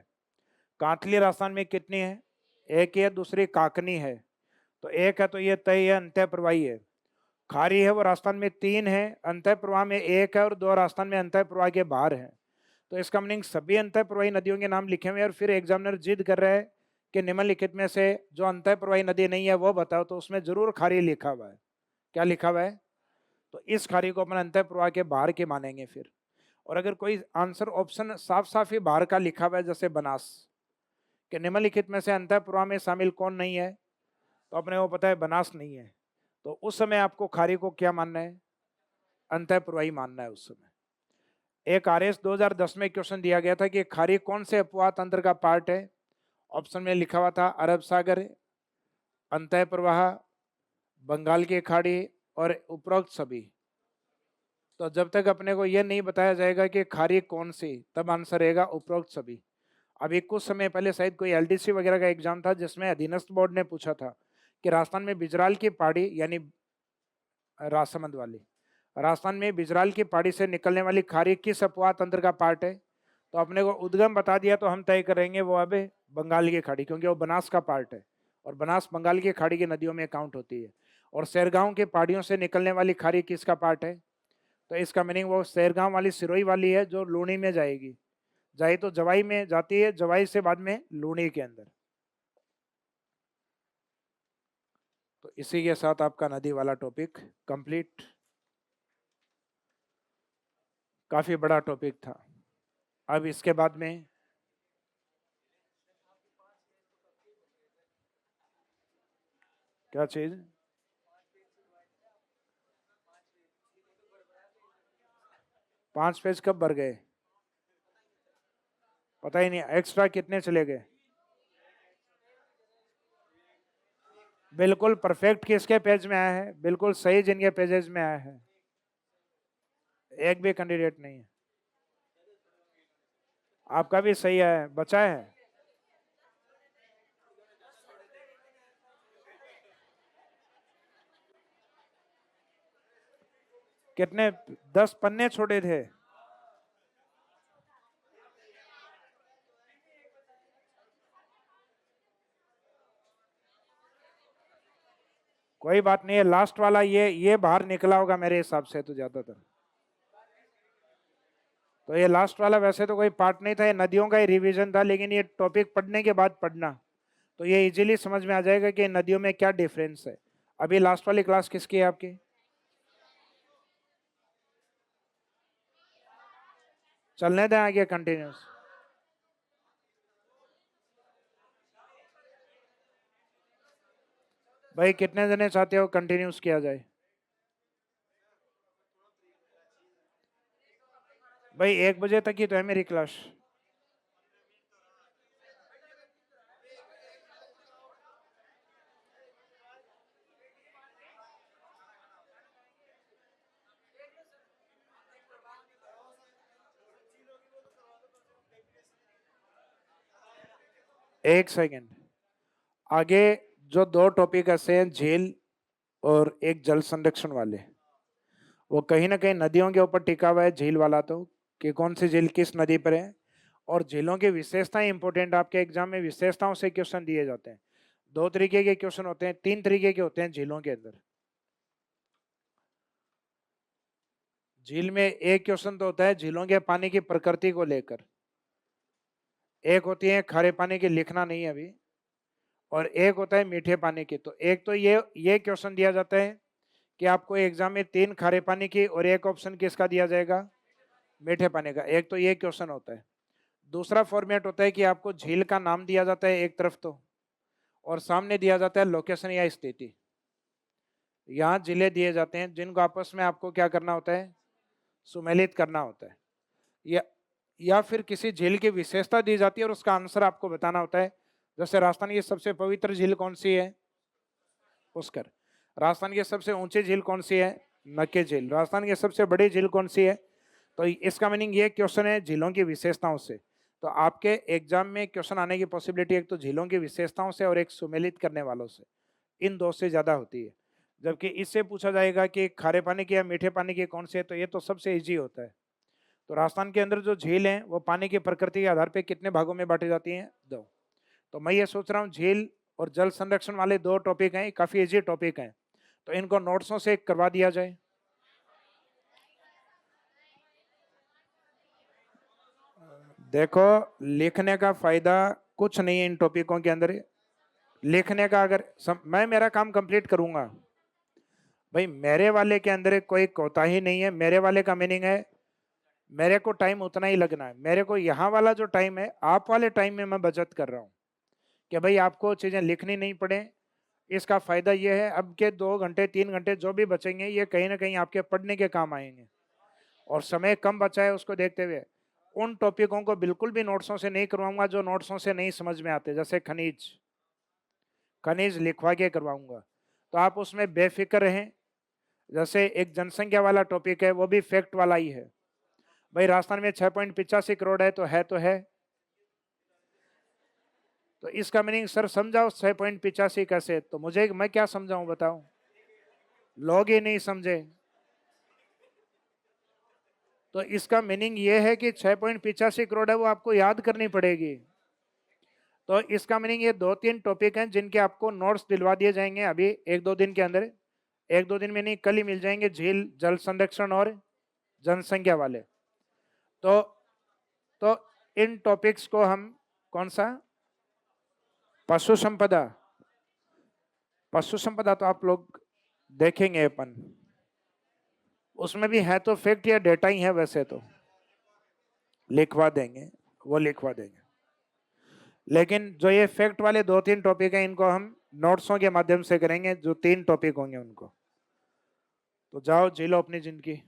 कांतली राजस्थान में कितनी है? एक है, दूसरी काकनी है। तो एक है तो ये तय है, अंतः प्रवाही है। खारी है वो राजस्थान में 3 है, अंतः प्रवाह में 1 है और 2 राजस्थान में अंतः प्रवाह के बाहर है। तो इसका मीनिंग सभी अंतः प्रवाही नदियों के नाम लिखे हुए हैं और फिर एग्जामिनर जिद कर रहा है कि निम्नलिखित में से जो अंतः प्रवाही नदी नहीं है वो बताओ, तो उसमें जरूर खारी लिखा हुआ है। क्या लिखा हुआ है? तो इस खारी को अपन अंतः प्रवाह के बाहर के मानेंगे फिर। और अगर कोई आंसर ऑप्शन साफ साफ ही बाहर का लिखा हुआ है, जैसे बनास, कि निम्नलिखित में से अंतः प्रवाह में शामिल कौन नहीं है, तो अपने को पता है बनास नहीं है, तो उस समय आपको खारी को क्या मानना है? अंतः प्रवाही मानना है उस समय। एक आरएस 2010 में क्वेश्चन दिया गया था कि खारी कौन से अपवाह तंत्र का पार्ट है? ऑप्शन में लिखा हुआ था अरब सागर, अंतः प्रवाह, बंगाल की खाड़ी और उपरोक्त सभी। तो जब तक अपने को यह नहीं बताया जाएगा कि खारी कौन सी, तब आंसर रहेगा उपरोक्त सभी। अभी कुछ समय पहले शायद कोई एलडीसी वगैरह का एग्जाम था जिसमें अधीनस्थ बोर्ड ने पूछा था कि राजस्थान में बिजराल की पहाड़ी, यानी राजसमंद वाली, राजस्थान में बिजराल की पहाड़ी से निकलने वाली खारी किस अपवाह तंत्र का पार्ट है? तो अपने को उद्गम बता दिया, तो हम तय करेंगे वो अब बंगाल की खाड़ी, क्योंकि वो बनास का पार्ट है और बनास बंगाल की खाड़ी की नदियों में काउंट होती है। और सैरगांव के पहाड़ियों से निकलने वाली खाड़ी किसका पार्ट है? तो इसका मीनिंग वो सैरगांव वाली सिरोही वाली है जो लूणी में जाएगी, जाए तो जवाई में जाती है, जवाई से बाद में लूणी के अंदर। तो इसी के साथ आपका नदी वाला टॉपिक कंप्लीट। काफी बड़ा टॉपिक था। अब इसके बाद में क्या चीज? पांच पेज कब भर गए? पता ही नहीं। एक्स्ट्रा कितने चले गए? बिल्कुल परफेक्ट किसके पेज में आया है? बिल्कुल सही जिनके पेजेस में आया है। एक भी कैंडिडेट नहीं है। आपका भी सही है, बचा है। कितने? 10 पन्ने छोड़े थे। कोई बात नहीं है, लास्ट वाला ये बाहर निकला होगा मेरे हिसाब से तो ज्यादातर। तो ये लास्ट वाला वैसे तो कोई पार्ट नहीं था, ये नदियों का ही रिवीजन था, लेकिन ये टॉपिक पढ़ने के बाद पढ़ना तो ये इजीली समझ में आ जाएगा कि नदियों में क्या डिफरेंस है। अभी लास्ट वाली क्लास किसकी है आपकी? चलने दें आगे कंटिन्यूस। भाई कितने जने चाहते हो कंटिन्यूस किया जाए? भाई 1 बजे तक ही तो है मेरी क्लास। एक सेकेंड। आगे जो 2 टॉपिक ऐसे हैं, झील और एक जल संरक्षण वाले, वो कहीं ना कहीं नदियों के ऊपर टिका हुआ है। झील वाला तो कि कौन सी झील किस नदी पर है, और झीलों की विशेषताएं इंपॉर्टेंट। आपके एग्जाम में विशेषताओं से क्वेश्चन दिए जाते हैं। 2 तरीके के क्वेश्चन होते हैं, 3 तरीके के होते हैं झीलों के अंदर। झील में एक क्वेश्चन तो होता है झीलों के पानी की प्रकृति को लेकर, एक होती है खारे पानी की, लिखना नहीं है अभी, और एक होता है मीठे पानी की। तो एक तो ये क्वेश्चन दिया जाता है कि आपको एग्जाम में 3 खारे पानी की और एक ऑप्शन किसका दिया जाएगा? मीठे पानी का। एक तो ये क्वेश्चन होता है। दूसरा फॉर्मेट होता है कि आपको झील का नाम दिया जाता है एक तरफ तो, और सामने दिया जाता है लोकेशन या स्थिति। यहाँ जिले दिए जाते हैं जिनको आपस में आपको क्या करना होता है? सुमेलित करना होता है। या फिर किसी झील की विशेषता दी जाती है और उसका आंसर आपको बताना होता है। जैसे राजस्थान की सबसे पवित्र झील कौन सी है? पुष्कर। राजस्थान की सबसे ऊंची झील कौन सी है? नक्की झील। राजस्थान की सबसे बड़ी झील कौन सी है? तो इसका मीनिंग ये क्वेश्चन है झीलों की विशेषताओं से। तो आपके एग्जाम में क्वेश्चन आने की पॉसिबिलिटी एक तो झीलों की विशेषताओं से और एक सुमेलित करने वालों से, इन 2 से ज्यादा होती है। जबकि इससे पूछा जाएगा कि खारे पानी की या मीठे पानी की कौन सी है, तो ये तो सबसे इजी होता है। तो राजस्थान के अंदर जो झील है वो पानी की प्रकृति के आधार पर कितने भागों में बांटी जाती हैं? 2। तो मैं ये सोच रहा हूँ झील और जल संरक्षण वाले 2 टॉपिक हैं, काफी इजी टॉपिक हैं, तो इनको नोट्सों से करवा दिया जाए। देखो लिखने का फायदा कुछ नहीं है इन टॉपिकों के अंदर। लिखने का अगर मैं मेरा काम कंप्लीट करूंगा भाई, मेरे वाले के अंदर कोई कोताही नहीं है। मेरे वाले का मीनिंग है मेरे को टाइम उतना ही लगना है। मेरे को यहाँ वाला जो टाइम है आप वाले टाइम में मैं बचत कर रहा हूँ कि भाई आपको चीजें लिखनी नहीं पड़े। इसका फायदा ये है अब के 2 घंटे 3 घंटे जो भी बचेंगे ये कहीं ना कहीं आपके पढ़ने के काम आएंगे। और समय कम बचा है उसको देखते हुए उन टॉपिकों को बिल्कुल भी नोट्सों से नहीं करवाऊंगा जो नोट्सों से नहीं समझ में आते, जैसे खनिज खनिज लिखवा के करवाऊंगा। तो आप उसमें बेफिक्र रहें। जैसे एक जनसंख्या वाला टॉपिक है वो भी फैक्ट वाला ही है। भाई राजस्थान में 6.85 करोड़ है तो है। तो इसका मीनिंग सर समझाओ 6.85 कैसे, तो मुझे मैं क्या समझाऊं बताओ, लोग ही नहीं समझे। तो इसका मीनिंग ये है कि 6.85 करोड़ है वो आपको याद करनी पड़ेगी। तो इसका मीनिंग ये 2-3 टॉपिक हैं जिनके आपको नोट्स दिलवा दिए जाएंगे अभी 1-2 दिन के अंदर। 1-2 दिन में नहीं, कल ही मिल जाएंगे, झील जल संरक्षण और जनसंख्या वाले। तो इन टॉपिक्स को हम कौन सा पशु संपदा, पशु संपदा तो आप लोग देखेंगे अपन, उसमें भी है तो फैक्ट या डेटा ही है, वैसे तो लिखवा देंगे, वो लिखवा देंगे। लेकिन जो ये फैक्ट वाले 2-3 टॉपिक हैं इनको हम नोट्सों के माध्यम से करेंगे, जो 3 टॉपिक होंगे उनको। तो जाओ जी लो अपनी जिंदगी।